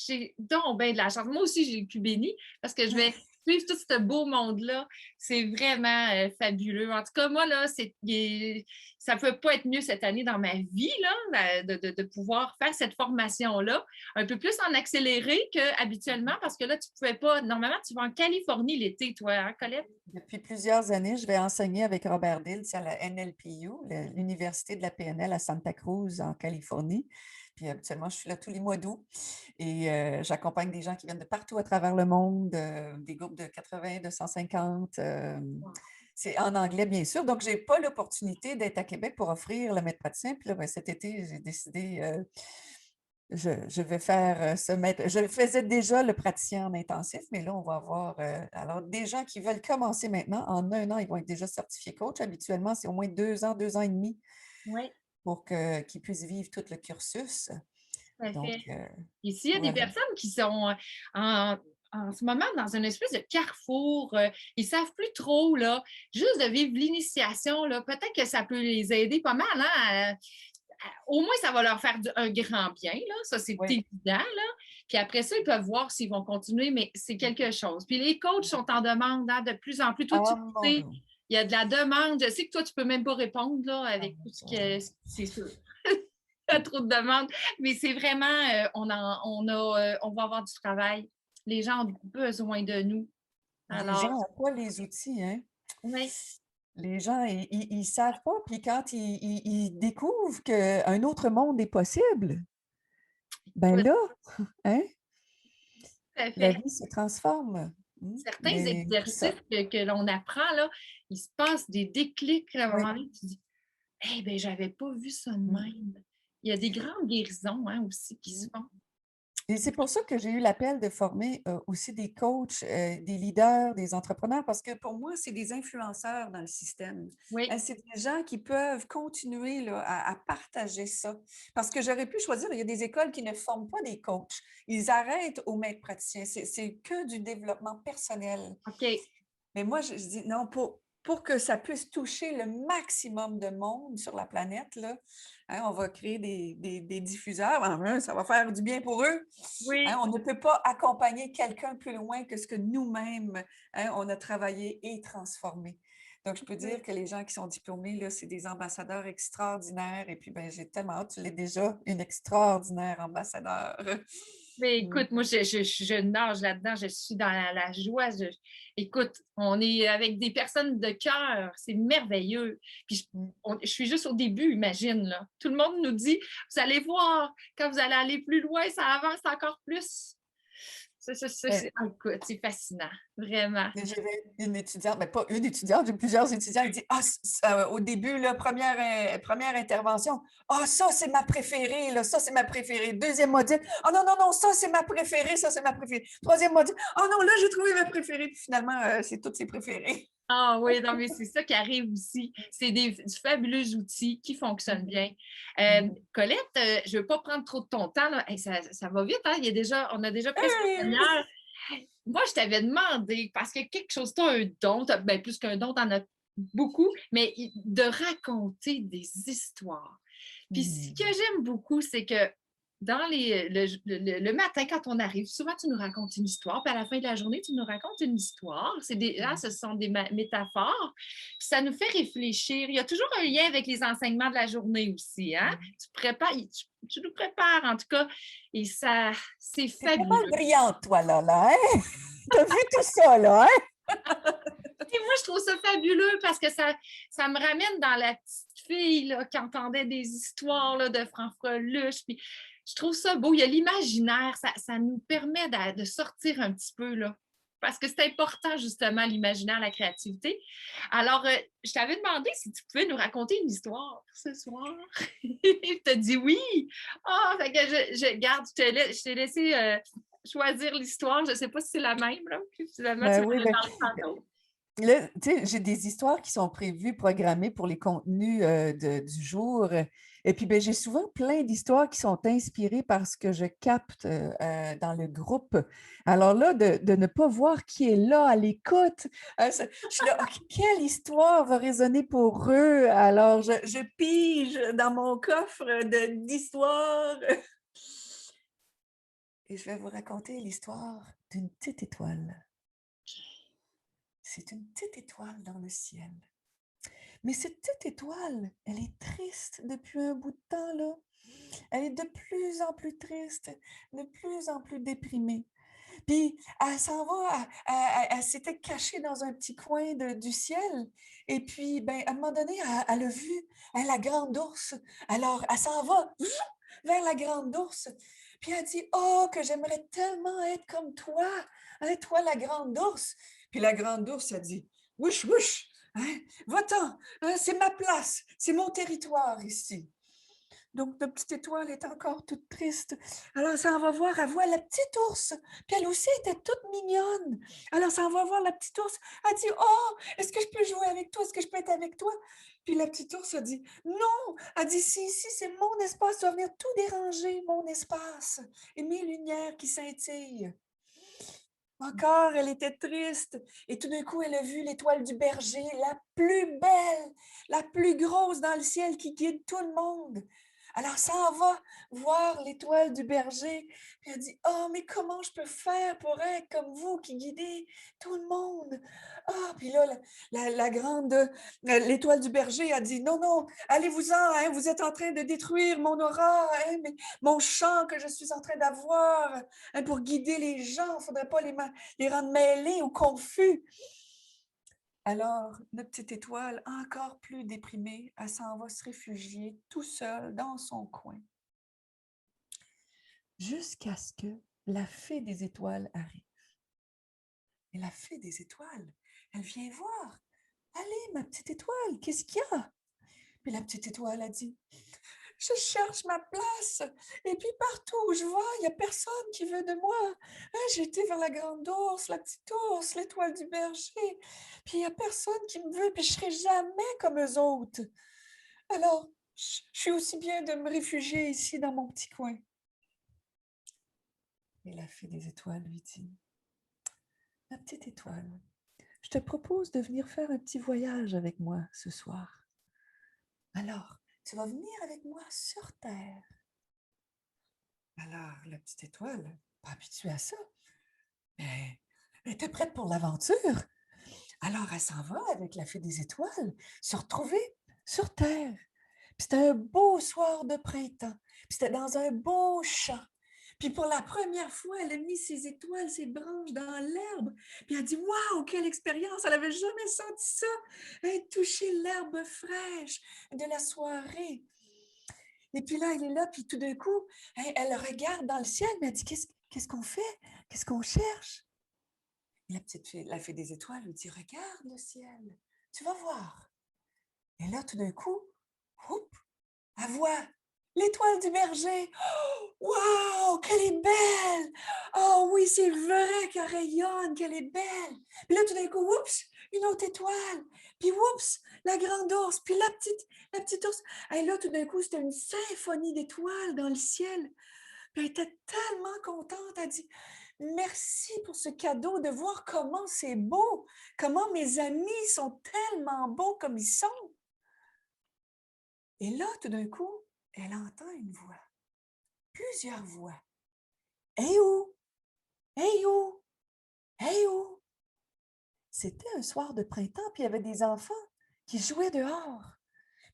Speaker 1: j'ai donc bien de la chance. Moi aussi, j'ai le cul béni parce que je vais suivre tout ce beau monde-là. C'est vraiment fabuleux. En tout cas, moi, là, ça ne peut pas être mieux cette année dans ma vie là, de pouvoir faire cette formation-là un peu plus en accéléré qu'habituellement parce que là, tu ne pouvais pas. Normalement, tu vas en Californie l'été, toi, hein, Colette?
Speaker 2: Depuis plusieurs années, je vais enseigner avec Robert Dilts à la NLPU, l'Université de la PNL à Santa Cruz, en Californie. Puis habituellement, je suis là tous les mois d'août et j'accompagne des gens qui viennent de partout à travers le monde, des groupes de 80, de 150. C'est en anglais, bien sûr. Donc, je n'ai pas l'opportunité d'être à Québec pour offrir le maître praticien. Puis là, ben, cet été, j'ai décidé, je vais faire ce maître. Je faisais déjà le praticien en intensif, mais là, on va avoir alors des gens qui veulent commencer maintenant. En un an, ils vont être déjà certifiés coach. Habituellement, c'est au moins 2 ans, 2 ans et demi
Speaker 1: Oui,
Speaker 2: pour qu'ils puissent vivre tout le cursus.
Speaker 1: tout à
Speaker 2: Donc,
Speaker 1: fait. Ici, il y a des
Speaker 2: voilà.
Speaker 1: personnes qui sont en, en ce moment dans une espèce de carrefour. Ils ne savent plus trop, là, juste de vivre l'initiation, là, peut-être que ça peut les aider pas mal. Hein, au moins, ça va leur faire un grand bien, là. Ça, c'est
Speaker 2: Oui.
Speaker 1: évident, là. Puis après ça, ils peuvent voir s'ils vont continuer, mais c'est quelque chose. Puis les coachs sont en demande hein, de plus en plus. Toi, tu
Speaker 2: Oh mon
Speaker 1: sais,
Speaker 2: Dieu.
Speaker 1: il y a de la demande. Je sais que toi, tu ne peux même pas répondre là,
Speaker 2: Ah,
Speaker 1: avec tout ce que c'est sûr. Il y a trop de demandes. Mais c'est vraiment, on va avoir du travail les gens ont besoin de nous.
Speaker 2: Les
Speaker 1: Alors,
Speaker 2: gens n'ont pas les outils, hein?
Speaker 1: oui,
Speaker 2: Les gens, ils savent pas, puis quand ils découvrent qu'un autre monde est possible, ben
Speaker 1: écoute,
Speaker 2: là, hein,
Speaker 1: tout à
Speaker 2: la
Speaker 1: fait.
Speaker 2: vie se transforme. Mmh,
Speaker 1: Certains
Speaker 2: mais c'est
Speaker 1: exercices
Speaker 2: ça.
Speaker 1: que l'on apprend, là, il se passe des déclics, là, à un
Speaker 2: Oui.
Speaker 1: moment donné, tu dis, eh bien, j'avais pas vu ça de
Speaker 2: Mmh.
Speaker 1: même. Il y a des grandes guérisons hein, aussi qui se
Speaker 2: Mmh.
Speaker 1: font.
Speaker 2: Et c'est pour ça que j'ai eu l'appel de former, aussi des coachs, des leaders, des entrepreneurs, parce que pour moi, c'est des influenceurs dans le système.
Speaker 1: Oui,
Speaker 2: C'est des gens qui peuvent continuer là, à partager ça. Parce que j'aurais pu choisir, il y a des écoles qui ne forment pas des coachs. Ils arrêtent aux maîtres praticiens. C'est que du développement personnel.
Speaker 1: OK.
Speaker 2: Mais moi, je dis non, pour que ça puisse toucher le maximum de monde sur la planète, là, hein, on va créer des diffuseurs. Enfin, ça va faire du bien pour eux. Hein,
Speaker 1: Oui.
Speaker 2: on ne peut pas accompagner quelqu'un plus loin que ce que nous-mêmes, hein, on a travaillé et transformé. Donc, je peux dire
Speaker 1: Oui.
Speaker 2: que les gens qui sont diplômés, là, c'est des ambassadeurs extraordinaires. Et puis, ben, j'ai tellement hâte, tu l'es déjà, une extraordinaire ambassadeur.
Speaker 1: Mais
Speaker 2: Mm.
Speaker 1: écoute, moi, je nage là-dedans, je suis dans la joie. Écoute, on est avec des personnes de cœur, c'est merveilleux. Puis
Speaker 2: Mm.
Speaker 1: je suis juste au début, imagine, là. Tout le monde nous dit, vous allez voir, quand vous allez aller plus loin, ça avance encore plus. Écoute, c'est fascinant, vraiment.
Speaker 2: Mais j'avais une étudiante, mais pas une étudiante, j'ai plusieurs étudiants. Elle dit: «Ah, au début, là, première intervention, ah, ça, c'est ma préférée, là, ça, c'est ma préférée. Deuxième module, ah non, non, non, ça, c'est ma préférée, ça, c'est ma préférée. Troisième module, ah non, là, j'ai trouvé ma préférée. Puis finalement, c'est toutes ses préférées.
Speaker 1: Ah oui, non, mais c'est ça qui arrive aussi. C'est du fabuleux outils qui fonctionnent bien.
Speaker 2: Mhm.
Speaker 1: Colette, je ne veux pas prendre trop de ton temps. Là. Hey, ça va vite, hein? On a déjà presque une
Speaker 2: Oui,
Speaker 1: demi-heure. Moi, je t'avais demandé, parce que quelque chose, tu as un don, ben, plus qu'un don, tu en as beaucoup, mais de raconter des histoires. Puis ce que
Speaker 2: oui.
Speaker 1: j'aime beaucoup, c'est que le matin, quand on arrive, souvent tu nous racontes une histoire, puis à la fin de la journée, tu nous racontes une histoire. Ce sont des métaphores, puis ça nous fait réfléchir. Il y a toujours un lien avec les enseignements de la journée aussi. Hein?
Speaker 2: Mhm.
Speaker 1: Tu nous prépares, en tout cas, et ça, c'est
Speaker 2: T'es pas mal
Speaker 1: fabuleux.
Speaker 2: brillante, toi, là, hein? T'as vu tout ça, là, hein?
Speaker 1: Et moi, je trouve ça fabuleux parce que ça me ramène dans la petite fille là, qui entendait des histoires là, de Franfreluche. Puis je trouve ça beau. Il y a l'imaginaire. Ça nous permet de sortir un petit peu. Là, parce que c'est important, justement, l'imaginaire, la créativité. Alors, je t'avais demandé si tu pouvais nous raconter une histoire ce soir. Tu as dit oui. Ah, fait que garde, je t'ai laissé choisir l'histoire. Je ne sais pas si c'est la même. Là. Puis finalement, tu
Speaker 2: Ben
Speaker 1: m'en
Speaker 2: oui,
Speaker 1: as
Speaker 2: ben,
Speaker 1: parlé tantôt.
Speaker 2: là, tu sais, j'ai des histoires qui sont prévues, programmées pour les contenus du jour. Et puis, ben, j'ai souvent plein d'histoires qui sont inspirées par ce que je capte dans le groupe. Alors là, de ne pas voir qui est là à l'écoute, je suis là, OK, quelle histoire va résonner pour eux? Alors, je pige dans mon coffre d'histoires et je vais vous raconter l'histoire d'une petite étoile. C'est une petite étoile dans le ciel. Mais cette petite étoile, elle est triste depuis un bout de temps, là. Elle est de plus en plus triste, de plus en plus déprimée. Puis elle s'en va, elle s'était cachée dans un petit coin du ciel. Et puis, ben, à un moment donné, elle a vu hein, la grande ours. Alors, elle s'en va vers la grande ours. Puis elle dit, oh, que j'aimerais tellement être comme toi, hein, toi, la grande ours. Puis la grande ours, elle dit, wouch, wouch, hein, va-t'en, hein, c'est ma place, c'est mon territoire ici. Donc, notre petite étoile est encore toute triste. Alors, ça en va voir, elle voit la petite ours. Puis elle aussi était toute mignonne. Alors, ça en va voir la petite ours. Elle dit, oh, est-ce que je peux jouer avec toi? Est-ce que je peux être avec toi? Puis la petite ours a dit, non. Elle dit, si, ici, c'est mon espace. Tu vas venir tout déranger, mon espace. Et mes lumières qui scintillent. Encore, elle était triste. Et tout d'un coup, elle a vu l'étoile du berger, la plus belle, la plus grosse dans le ciel qui guide tout le monde. Alors, elle s'en va voir l'étoile du berger. Puis elle dit, oh, mais comment je peux faire pour être comme vous qui guidez tout le monde? Ah, puis là, la grande, l'étoile du berger a dit, non, non, allez-vous-en, hein, vous êtes en train de détruire mon aura, hein, mon chant que je suis en train d'avoir, hein, pour guider les gens. Il ne faudrait pas les rendre mêlés ou confus. Alors, notre petite étoile, encore plus déprimée, elle s'en va se réfugier tout seule dans son coin. Jusqu'à ce que la fée des étoiles arrive. Et la fée des étoiles, elle vient voir. Allez, ma petite étoile, qu'est-ce qu'il y a? Puis la petite étoile a dit, je cherche ma place. Et puis partout où je vois, il n'y a personne qui veut de moi. Hein, j'ai été vers la grande ours, la petite ours, l'étoile du berger. Puis il n'y a personne qui me veut, puis je ne serai jamais comme eux autres. Alors, je suis aussi bien de me réfugier ici dans mon petit coin. Et la fée des étoiles lui dit, ma petite étoile, je te propose de venir faire un petit voyage avec moi ce soir. Alors, tu vas venir avec moi sur Terre. Alors, la petite étoile, pas habituée à ça, mais elle était prête pour l'aventure. Alors, elle s'en va avec la fée des étoiles se retrouver sur Terre. Puis c'était un beau soir de printemps. Puis c'était dans un beau champ. Puis pour la première fois, elle a mis ses étoiles, ses branches dans l'herbe. Puis elle a dit, waouh, quelle expérience! Elle n'avait jamais senti ça. Toucher l'herbe fraîche de la soirée. Et puis là, elle est là, puis tout d'un coup, elle regarde dans le ciel, mais elle dit, qu'est-ce qu'on fait? Qu'est-ce qu'on cherche? Et la petite fille, la fée des étoiles, lui dit, regarde le ciel, tu vas voir. Et là, tout d'un coup, oups, elle voit l'étoile du berger. Waouh, qu'elle est belle! Oh oui, c'est vrai qu'elle rayonne, qu'elle est belle. Puis là, tout d'un coup, oups, une autre étoile. Puis oups, la grande ours. Puis la petite ours. Et là, tout d'un coup, c'était une symphonie d'étoiles dans le ciel. Puis elle était tellement contente. Elle dit, merci pour ce cadeau de voir comment c'est beau, comment mes amis sont tellement beaux comme ils sont. Et là, tout d'un coup, elle entend une voix, plusieurs voix. Hey où? Hey où? Hey où? C'était un soir de printemps, puis il y avait des enfants qui jouaient dehors.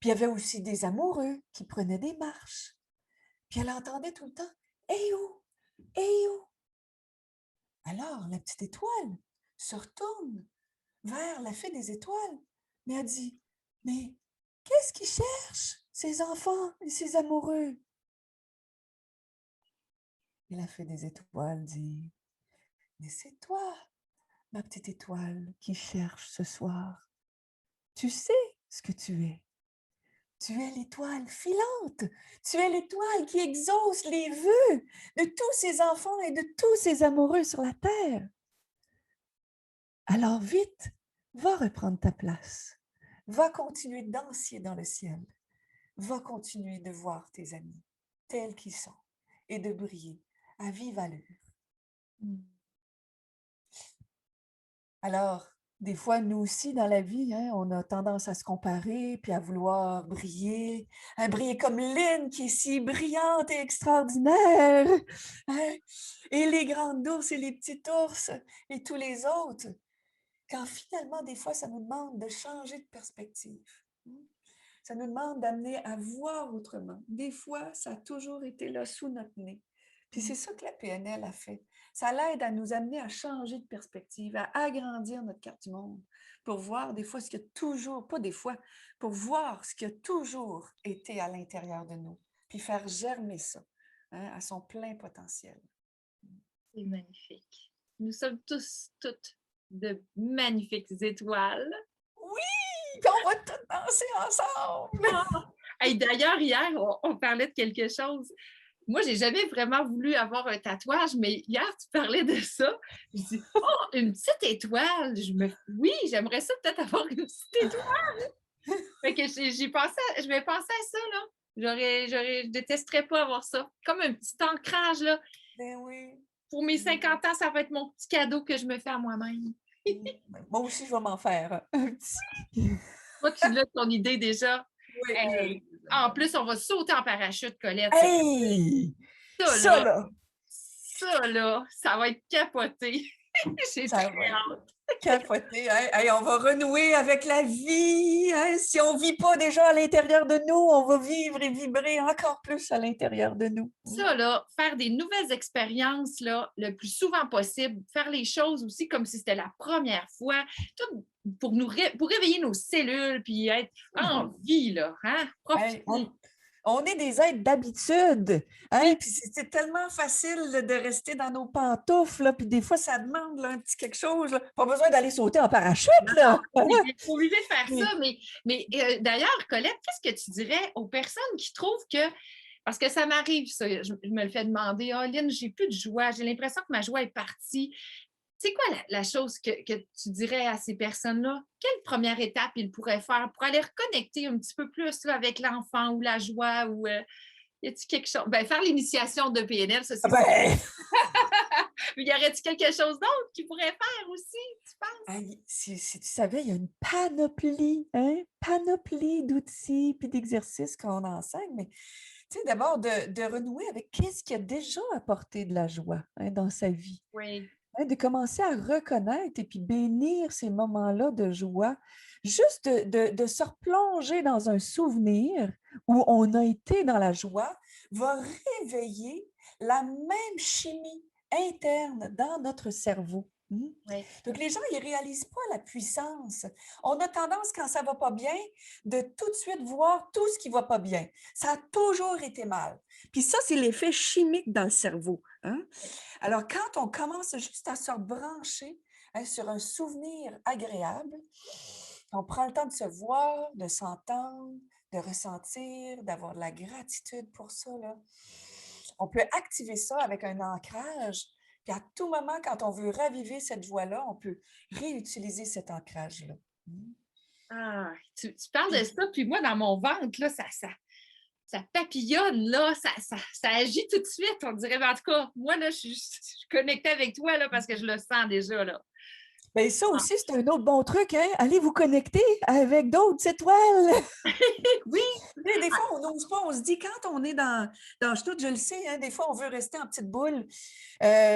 Speaker 2: Puis il y avait aussi des amoureux qui prenaient des marches. Puis elle entendait tout le temps, hey où? Hey où? Alors la petite étoile se retourne vers la fée des étoiles, mais elle dit, mais qu'est-ce qu'ils cherchent, ces enfants et ces amoureux? Et la fée des étoiles dit, mais c'est toi, ma petite étoile, qui cherche ce soir. Tu sais ce que tu es. Tu es l'étoile filante. Tu es l'étoile qui exauce les vœux de tous ces enfants et de tous ces amoureux sur la terre. Alors vite, va reprendre ta place. Va continuer de danser dans le ciel. Va continuer de voir tes amis tels qu'ils sont et de briller à vive allure. Alors, des fois, nous aussi, dans la vie, hein, on a tendance à se comparer, puis à vouloir briller, à briller comme Lynn, qui est si brillante et extraordinaire. Hein? Et les grandes ours et les petits ours et tous les autres. Quand finalement, des fois, ça nous demande de changer de perspective. Ça nous demande d'amener à voir autrement. Des fois, ça a toujours été là sous notre nez. Puis c'est ça que la PNL a fait. Ça l'aide à nous amener à changer de perspective, à agrandir notre carte du monde, pour voir des fois ce qui a toujours, pas des fois, pour voir ce qui a toujours été à l'intérieur de nous, puis faire germer ça hein, à son plein potentiel.
Speaker 1: C'est magnifique. Nous sommes tous, toutes de magnifiques étoiles.
Speaker 2: Oui! Puis on va toutes danser ensemble!
Speaker 1: Hey, d'ailleurs, hier, on parlait de quelque chose. Moi, j'ai jamais vraiment voulu avoir un tatouage, mais hier, tu parlais de ça. Je dis, oh, une petite étoile. Oui, j'aimerais ça peut-être avoir une petite étoile. Fait que je vais penser à ça, là. Je détesterais pas avoir ça. Comme un petit ancrage, là.
Speaker 2: Ben oui.
Speaker 1: Pour mes 50 ans, ça va être mon petit cadeau que je me fais à moi-même.
Speaker 2: Moi aussi, je vais m'en faire un petit.
Speaker 1: Toi, tu l'as ton idée déjà.
Speaker 2: Oui,
Speaker 1: Hey, En plus, on va sauter en parachute, Colette.
Speaker 2: Hey!
Speaker 1: Ça,
Speaker 2: Ça,
Speaker 1: là,
Speaker 2: là,
Speaker 1: ça va être capoté. J'ai
Speaker 2: ça
Speaker 1: très
Speaker 2: va être
Speaker 1: hâte.
Speaker 2: capoté. Hein? Hey, on va renouer avec la vie. Hein? Si on ne vit pas déjà à l'intérieur de nous, on va vivre et vibrer encore plus à l'intérieur de nous.
Speaker 1: Ça, là, faire des nouvelles expériences là, le plus souvent possible, faire les choses aussi comme si c'était la première fois, tout pour pour réveiller nos cellules puis être en vie, là, hein?
Speaker 2: Hey,
Speaker 1: Profiter.
Speaker 2: on est des êtres d'habitude. Hein?
Speaker 1: Oui,
Speaker 2: Puis c'est tellement facile de rester dans nos pantoufles. Là, puis des fois, ça demande là, un petit quelque chose. Là. Pas besoin d'aller sauter en parachute. Là.
Speaker 1: on est obligé de faire
Speaker 2: Mais-
Speaker 1: ça. Mais d'ailleurs, Colette, qu'est-ce que tu dirais aux personnes qui trouvent que parce que ça m'arrive, ça, je me le fais demander, oh, Lynn, j'ai plus de joie, j'ai l'impression que ma joie est partie. C'est quoi la chose que tu dirais à ces personnes-là? Quelle première étape ils pourraient faire pour aller reconnecter un petit peu plus là, avec l'enfant ou la joie ou y a-t-il quelque chose? Ben, faire l'initiation de PNL, ça c'est sûr.
Speaker 2: Ben,
Speaker 1: Mais y aurait-il quelque chose d'autre qu'ils pourraient faire aussi, tu penses?
Speaker 2: hey, si tu savais, il y a une panoplie d'outils puis d'exercices qu'on enseigne. Mais tu sais, d'abord, de renouer avec qu'est-ce qui a déjà apporté de la joie dans sa vie.
Speaker 1: Oui.
Speaker 2: Hein, de commencer à reconnaître et puis bénir ces moments-là de joie, juste de se replonger dans un souvenir où on a été dans la joie, va réveiller la même chimie interne dans notre cerveau.
Speaker 1: Oui.
Speaker 2: Donc, les gens, ils ne réalisent pas la puissance. On a tendance, quand ça ne va pas bien, de tout de suite voir tout ce qui ne va pas bien. Ça a toujours été mal. Puis ça, c'est l'effet chimique dans le cerveau. Hein? Alors, quand on commence juste à se brancher sur un souvenir agréable, on prend le temps de se voir, de s'entendre, de ressentir, d'avoir de la gratitude pour ça. Là. On peut activer ça avec un ancrage. Puis à tout moment, quand on veut raviver cette joie-là, on peut réutiliser cet ancrage-là.
Speaker 1: Ah, tu parles de ça, puis moi, dans mon ventre, là, ça papillonne, là, ça agit tout de suite, on dirait. Mais en tout cas, moi, là, je suis connectée avec toi, là, parce que je le sens déjà, là.
Speaker 2: Bien, ça
Speaker 1: Ah.
Speaker 2: aussi, c'est un autre bon truc. Hein? Allez vous connecter avec d'autres étoiles.
Speaker 1: Oui,
Speaker 2: Tu sais, des fois, on n'ose pas. On se dit, quand on est dans je le sais, hein, des fois, on veut rester en petite boule.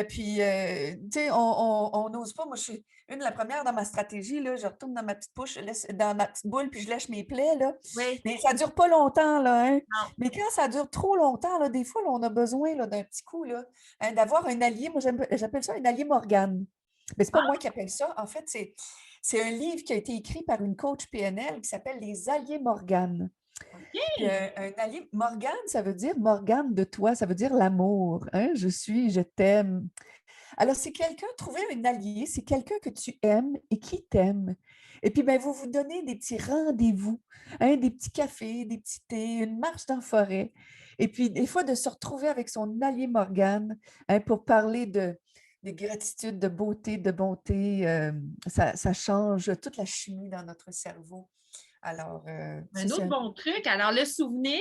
Speaker 2: Puis, tu sais, on n'ose pas. Moi, je suis une de la première dans ma stratégie. Là, je retourne dans ma petite poche, dans ma petite boule, puis je lèche mes plaies. Là.
Speaker 1: oui,
Speaker 2: Mais ça ne dure pas longtemps. Là, hein.
Speaker 1: non.
Speaker 2: Mais quand ça dure trop longtemps, là, des fois, là, on a besoin là, d'un petit coup, là, hein, d'avoir un allié. Moi, j'appelle ça un allié Morgane. Mais ce n'est pas moi qui appelle ça. En fait, c'est un livre qui a été écrit par une coach PNL qui s'appelle Les alliés Morgane. Puis
Speaker 1: OK.
Speaker 2: un allié, Morgane, ça veut dire Morgane de toi, ça veut dire l'amour. Hein? Je t'aime. Alors, c'est quelqu'un, trouver un allié, c'est quelqu'un que tu aimes et qui t'aime. Et puis, ben, vous vous donnez des petits rendez-vous, hein, des petits cafés, des petits thés, une marche dans la forêt. Et puis, des fois, de se retrouver avec son allié Morgane hein, pour parler de gratitude, de beauté, de bonté. Ça change toute la chimie dans notre cerveau. Alors, ça,
Speaker 1: Un
Speaker 2: c'est
Speaker 1: autre
Speaker 2: un
Speaker 1: bon truc, alors le souvenir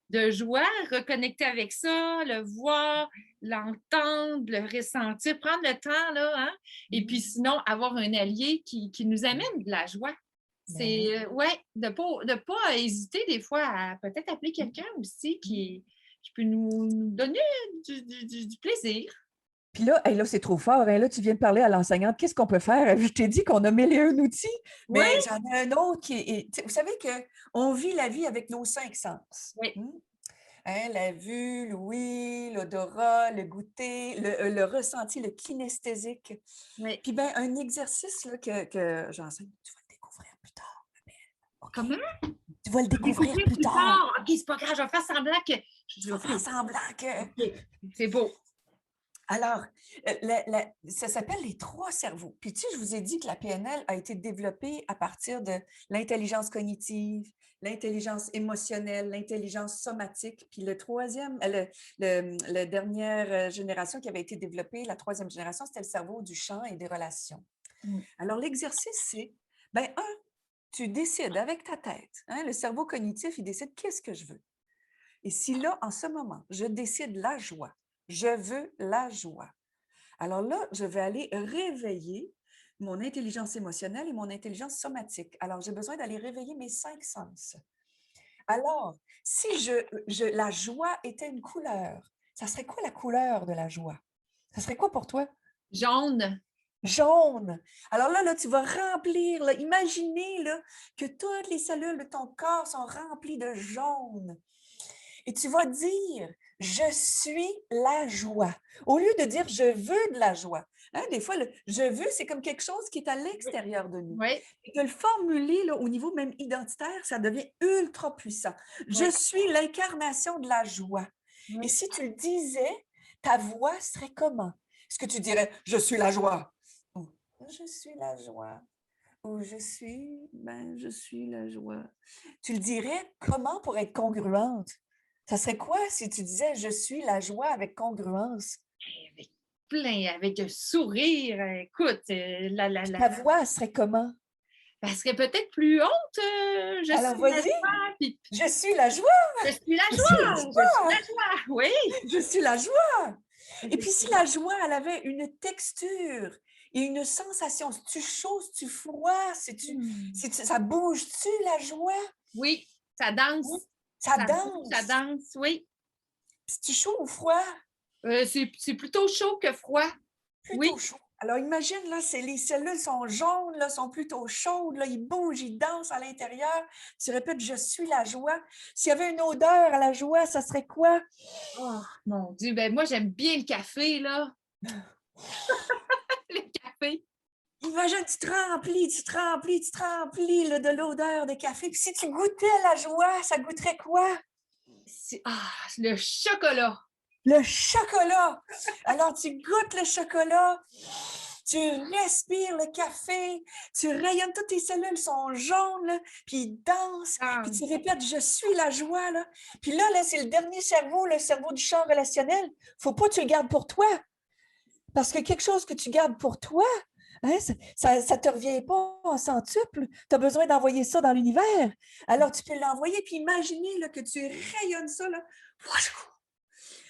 Speaker 1: de joie, reconnecter avec ça, le voir, l'entendre, le ressentir, prendre le temps, là, hein? Et puis sinon, avoir un allié qui nous amène de la joie.
Speaker 2: Ben oui.
Speaker 1: C'est, ouais, de pas hésiter des fois à peut-être appeler quelqu'un aussi qui peut nous donner du plaisir.
Speaker 2: Puis là, hey, là c'est trop fort. Hein. Là, tu viens de parler à l'enseignante. Qu'est-ce qu'on peut faire? Je t'ai dit qu'on a mêlé un outil,
Speaker 1: Oui,
Speaker 2: mais j'en ai un autre qui est. Vous savez qu'on vit la vie avec nos 5 sens.
Speaker 1: oui,
Speaker 2: Hein, la vue, l'ouïe, l'odorat, le goûter, le ressenti, le kinesthésique.
Speaker 1: oui.
Speaker 2: Puis ben, un exercice là, que j'enseigne, tu vas le découvrir plus tard, ma belle. OK?
Speaker 1: Comment?
Speaker 2: Tu vas le découvrir
Speaker 1: Découvrir
Speaker 2: plus
Speaker 1: plus
Speaker 2: tard.
Speaker 1: tard. OK, c'est pas grave, je vais faire semblant que
Speaker 2: Tu vas faire semblant que.
Speaker 1: OK, c'est beau.
Speaker 2: Alors, ça s'appelle les 3 cerveaux. Puis, tu sais, je vous ai dit que la PNL a été développée à partir de l'intelligence cognitive, l'intelligence émotionnelle, l'intelligence somatique. Puis, le troisième, la dernière génération qui avait été développée, la troisième génération, c'était le cerveau du champ et des relations.
Speaker 1: Mm.
Speaker 2: Alors, l'exercice, c'est, ben, tu décides avec ta tête. Hein, le cerveau cognitif, il décide qu'est-ce que je veux. Et si là, en ce moment, je décide la joie, je veux la joie. Alors là, je vais aller réveiller mon intelligence émotionnelle et mon intelligence somatique. Alors, j'ai besoin d'aller réveiller mes 5 sens. Alors, si la joie était une couleur, ça serait quoi la couleur de la joie? Ça serait quoi pour toi?
Speaker 1: Jaune.
Speaker 2: Jaune. Alors là, tu vas remplir, là, imaginez là, que toutes les cellules de ton corps sont remplies de jaune. Et tu vas dire, je suis la joie. Au lieu de dire, je veux de la joie. Hein, des fois, le je veux, c'est comme quelque chose qui est à l'extérieur de nous.
Speaker 1: Oui,
Speaker 2: Et de le formuler là, au niveau même identitaire, ça devient ultra puissant. Je
Speaker 1: oui,
Speaker 2: suis l'incarnation de la joie. Et
Speaker 1: oui.
Speaker 2: si tu le disais, ta voix serait comment? Est-ce que tu dirais, je suis la joie? Ou je suis la joie. Ou je suis la joie. Tu le dirais comment pour être congruente? Ça serait quoi si tu disais je suis la joie avec congruence?
Speaker 1: Avec avec un sourire. Écoute,
Speaker 2: Puis ta voix elle serait comment?
Speaker 1: elle serait peut-être plus haute. Je
Speaker 2: Alors
Speaker 1: suis la
Speaker 2: vas-y,
Speaker 1: joie, puis
Speaker 2: je suis la joie,
Speaker 1: je suis la
Speaker 2: je suis la
Speaker 1: joie, je suis
Speaker 2: joie,
Speaker 1: la joie. Oui.
Speaker 2: je suis la joie. Et puis si
Speaker 1: Effectivement.
Speaker 2: la joie, elle avait une texture et une sensation, si tu chaud, si tu froid,
Speaker 1: Hmm.
Speaker 2: ça bouge-tu la joie?
Speaker 1: Oui, ça
Speaker 2: Hein?
Speaker 1: danse.
Speaker 2: Ça
Speaker 1: Ça bouge, ça
Speaker 2: danse.
Speaker 1: danse, oui.
Speaker 2: Si tu chaud ou froid?
Speaker 1: C'est plutôt chaud que froid.
Speaker 2: Plutôt
Speaker 1: Oui.
Speaker 2: chaud. Alors imagine, là, les cellules sont jaunes, là, sont plutôt chaudes, là, ils bougent, ils dansent à l'intérieur. Tu répètes, je suis la joie. S'il y avait une odeur à la joie, ça serait quoi?
Speaker 1: Oh, mon Dieu, ben moi, j'aime bien le café, là. Le café.
Speaker 2: Imagine, tu te remplis, tu te remplis là, de l'odeur de café. Puis si tu goûtais la joie, ça goûterait quoi?
Speaker 1: Le chocolat.
Speaker 2: Le chocolat! Alors, tu goûtes le chocolat, tu respires le café, tu rayonnes, toutes tes cellules sont jaunes, là, puis ils dansent, puis tu
Speaker 1: Danse.
Speaker 2: répètes « je suis la joie ». Puis là, c'est le dernier cerveau, le cerveau du champ relationnel. Faut pas que tu le gardes pour toi, parce que quelque chose que tu gardes pour toi, hein, ça te revient pas en centuple. Tu as besoin d'envoyer ça dans l'univers. Alors, tu peux l'envoyer, puis imaginer là, que tu rayonnes ça, là.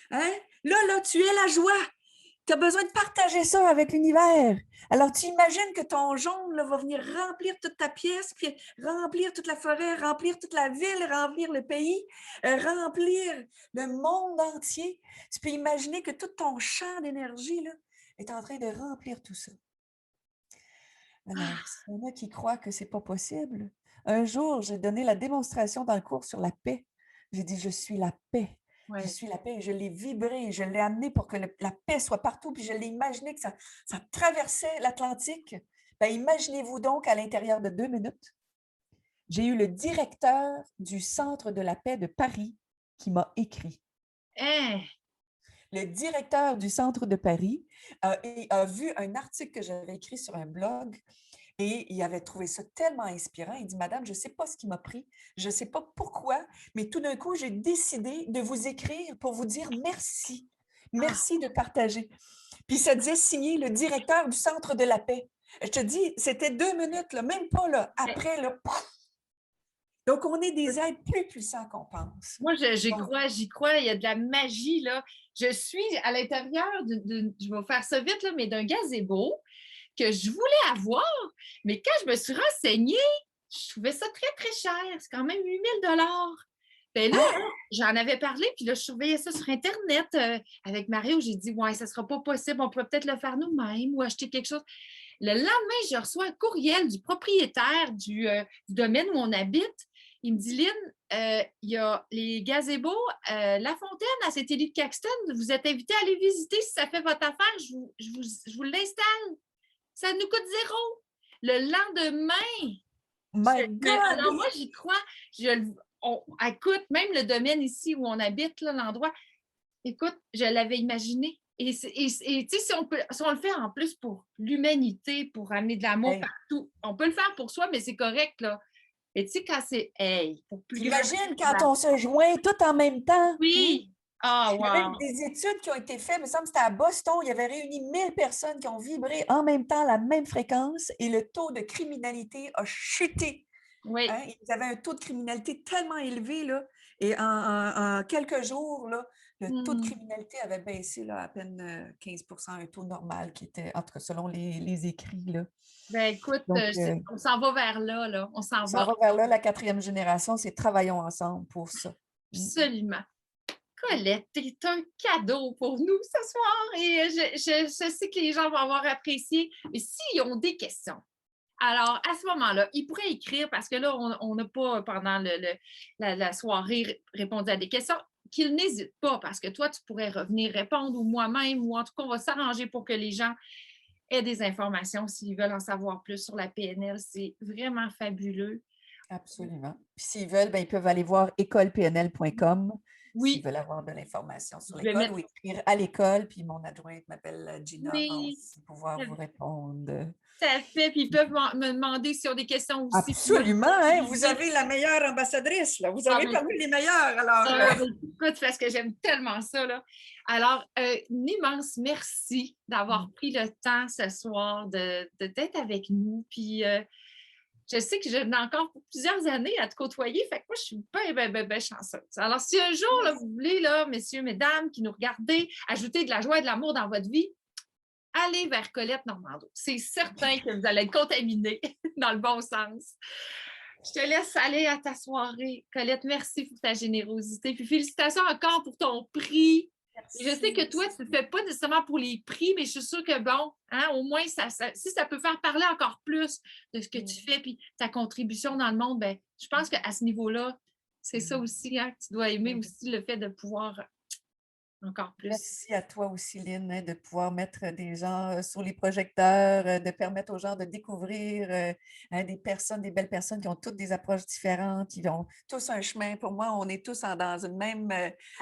Speaker 2: Hein? Là, tu es la joie. Tu as besoin de partager ça avec l'univers. Alors, tu imagines que ton jaune là, va venir remplir toute ta pièce, puis remplir toute la forêt, remplir toute la ville, remplir le pays, remplir le monde entier. Tu peux imaginer que tout ton champ d'énergie là, est en train de remplir tout ça. Alors, s'il y en a qui croient que c'est pas possible, un jour, j'ai donné la démonstration dans le cours sur la paix. J'ai dit, je suis la paix. Je
Speaker 1: Ouais.
Speaker 2: suis la paix. Et je l'ai vibré, je l'ai amené pour que la paix soit partout. Puis je l'ai imaginé que ça traversait l'Atlantique. Ben, imaginez-vous donc à l'intérieur de 2 minutes, j'ai eu le directeur du Centre de la paix de Paris qui m'a écrit.
Speaker 1: Hein?
Speaker 2: Le directeur du Centre de Paris a vu un article que j'avais écrit sur un blog. Et il avait trouvé ça tellement inspirant. Il dit, Madame, je ne sais pas ce qui m'a pris, je ne sais pas pourquoi, mais tout d'un coup, j'ai décidé de vous écrire pour vous dire merci.
Speaker 1: Ah,
Speaker 2: Merci de partager. Puis ça disait signé le directeur du Centre de la paix. Je te dis, c'était 2 minutes, là, même pas là,
Speaker 1: ben,
Speaker 2: après. Là, donc, on est des êtres plus puissants qu'on pense.
Speaker 1: moi,
Speaker 2: Donc,
Speaker 1: j'y crois, il y a de la magie, là. Je suis à l'intérieur je vais faire ça vite, là, mais d'un gazebo que je voulais avoir, mais quand je me suis renseignée, je trouvais ça très, très cher. C'est quand même 8 000 $. Ben là,
Speaker 2: hein?
Speaker 1: j'en avais parlé, puis là, je surveillais ça sur Internet avec Mario. J'ai dit, ouais, ça ne sera pas possible, on pourrait peut-être le faire nous-mêmes ou acheter quelque chose. Le lendemain, je reçois un courriel du propriétaire du domaine où on habite. Il me dit, Lynn, il y a les gazebos, La Fontaine à Saint-Élie de Caxton. Vous êtes invité à aller visiter si ça fait votre affaire. Je vous l'installe. Ça nous coûte zéro. Le lendemain,
Speaker 2: My God!
Speaker 1: alors moi, j'y crois. Écoute, même le domaine ici où on habite, là, l'endroit, écoute, je l'avais imaginé. Et tu sais, si on le fait en plus pour l'humanité, pour amener de l'amour
Speaker 2: Hey,
Speaker 1: partout, on peut le faire pour soi, mais c'est correct, là. Et tu sais, quand c'est, hey, pour plus grand.
Speaker 2: imagine quand on se joint tout en même temps. Hein?
Speaker 1: Oui! Ah,
Speaker 2: Il y a même
Speaker 1: wow!
Speaker 2: des études qui ont été faites, il me semble que c'était à Boston, il y avait réuni 1000 personnes qui ont vibré en même temps la même fréquence et le taux de criminalité a chuté.
Speaker 1: Oui.
Speaker 2: Hein? Ils avaient un taux de criminalité tellement élevé, là, et en quelques jours, là, Le taux de
Speaker 1: Hmm.
Speaker 2: criminalité avait baissé là, à peine 15 un taux normal qui était, en tout cas, selon les écrits. Là.
Speaker 1: Ben écoute,
Speaker 2: Donc,
Speaker 1: on s'en va vers là, là. On
Speaker 2: on
Speaker 1: s'en
Speaker 2: s'en
Speaker 1: va
Speaker 2: va vers là, la quatrième génération, c'est travaillons ensemble pour ça.
Speaker 1: absolument. Colette, t'es un cadeau pour nous ce soir et je sais que les gens vont avoir apprécié. Mais s'ils ont des questions, alors à ce moment-là, ils pourraient écrire parce que là, on n'a pas, pendant la soirée, répondu à des questions. Qu'ils n'hésitent pas parce que toi, tu pourrais revenir répondre ou moi-même ou en tout cas, on va s'arranger pour que les gens aient des informations s'ils veulent en savoir plus sur la PNL. C'est vraiment fabuleux.
Speaker 2: Absolument. Puis s'ils veulent, ben, ils peuvent aller voir écolepnl.com s'ils
Speaker 1: Oui,
Speaker 2: veulent avoir de l'information sur
Speaker 1: je vais
Speaker 2: l'école
Speaker 1: mettre.
Speaker 2: ou écrire à l'école. Puis mon adjointe m'appelle Gina, va
Speaker 1: Oui,
Speaker 2: aussi pouvoir vous répondre.
Speaker 1: ça fait. Puis ils peuvent me demander s'ils ont des questions aussi. Puis moi,
Speaker 2: Absolument, hein? Vous
Speaker 1: je
Speaker 2: avez la meilleure ambassadrice, là. Vous
Speaker 1: ah,
Speaker 2: avez
Speaker 1: ben,
Speaker 2: parmi les meilleurs, alors.
Speaker 1: écoute, parce que j'aime tellement ça, là. Alors, un immense merci d'avoir pris le temps ce soir d'être avec nous. Puis, je sais que j'ai encore plusieurs années à te côtoyer. Fait que moi, je suis bien chanceuse. Alors, si un jour, là, vous voulez, là, messieurs, mesdames, qui nous regardez, ajouter de la joie et de l'amour dans votre vie, allez vers Colette Normando. C'est certain que vous allez être contaminé dans le bon sens. Je te laisse aller à ta soirée. Colette, merci pour ta générosité. Puis félicitations encore pour ton prix. Je sais que toi, tu ne le fais pas nécessairement pour les prix, mais je suis sûre que bon, hein, au moins, si ça peut faire parler encore plus de ce que tu fais puis ta contribution dans le monde, ben, je pense qu'à ce niveau-là, c'est ça aussi, hein, que tu dois aimer aussi le fait de pouvoir encore plus.
Speaker 2: Merci à toi aussi, Lynn, hein, de pouvoir mettre des gens sur les projecteurs, de permettre aux gens de découvrir hein, des belles personnes qui ont toutes des approches différentes, qui ont tous un chemin. Pour moi, on est tous dans une même,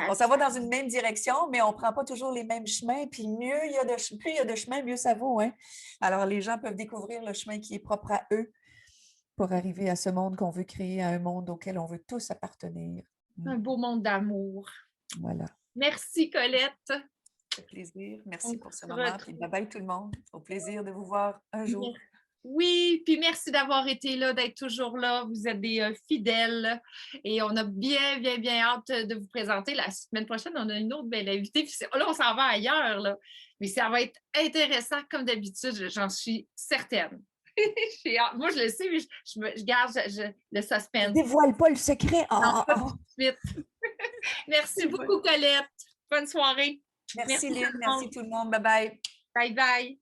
Speaker 2: on s'en va dans une même direction, mais on ne prend pas toujours les mêmes chemins. Puis plus il y a de chemins, mieux ça vaut. Hein? Alors, les gens peuvent découvrir le chemin qui est propre à eux pour arriver à ce monde qu'on veut créer, à un monde auquel on veut tous appartenir.
Speaker 1: Un beau monde d'amour.
Speaker 2: Voilà.
Speaker 1: Merci, Colette.
Speaker 2: Ça fait plaisir. Merci
Speaker 1: On
Speaker 2: pour ce
Speaker 1: se
Speaker 2: moment. Puis
Speaker 1: retrouve.
Speaker 2: bye bye tout le monde. Au plaisir de vous voir un jour.
Speaker 1: Oui, puis merci d'avoir été là, d'être toujours là. Vous êtes des fidèles et on a bien hâte de vous présenter. La semaine prochaine, on a une autre belle invitée. Puis là, on s'en va ailleurs, là. Mais ça va être intéressant comme d'habitude, j'en suis certaine. Moi, je le sais, mais je garde le
Speaker 2: Je
Speaker 1: suspense.
Speaker 2: dévoile pas le secret.
Speaker 1: Non,
Speaker 2: Ah,
Speaker 1: pas
Speaker 2: ah,
Speaker 1: tout de suite. Merci
Speaker 2: c'est bon.
Speaker 1: beaucoup, Colette. Bonne soirée.
Speaker 2: Merci,
Speaker 1: Merci tout
Speaker 2: Lynn.
Speaker 1: le
Speaker 2: Merci
Speaker 1: monde.
Speaker 2: tout le monde. Bye bye.
Speaker 1: Bye bye.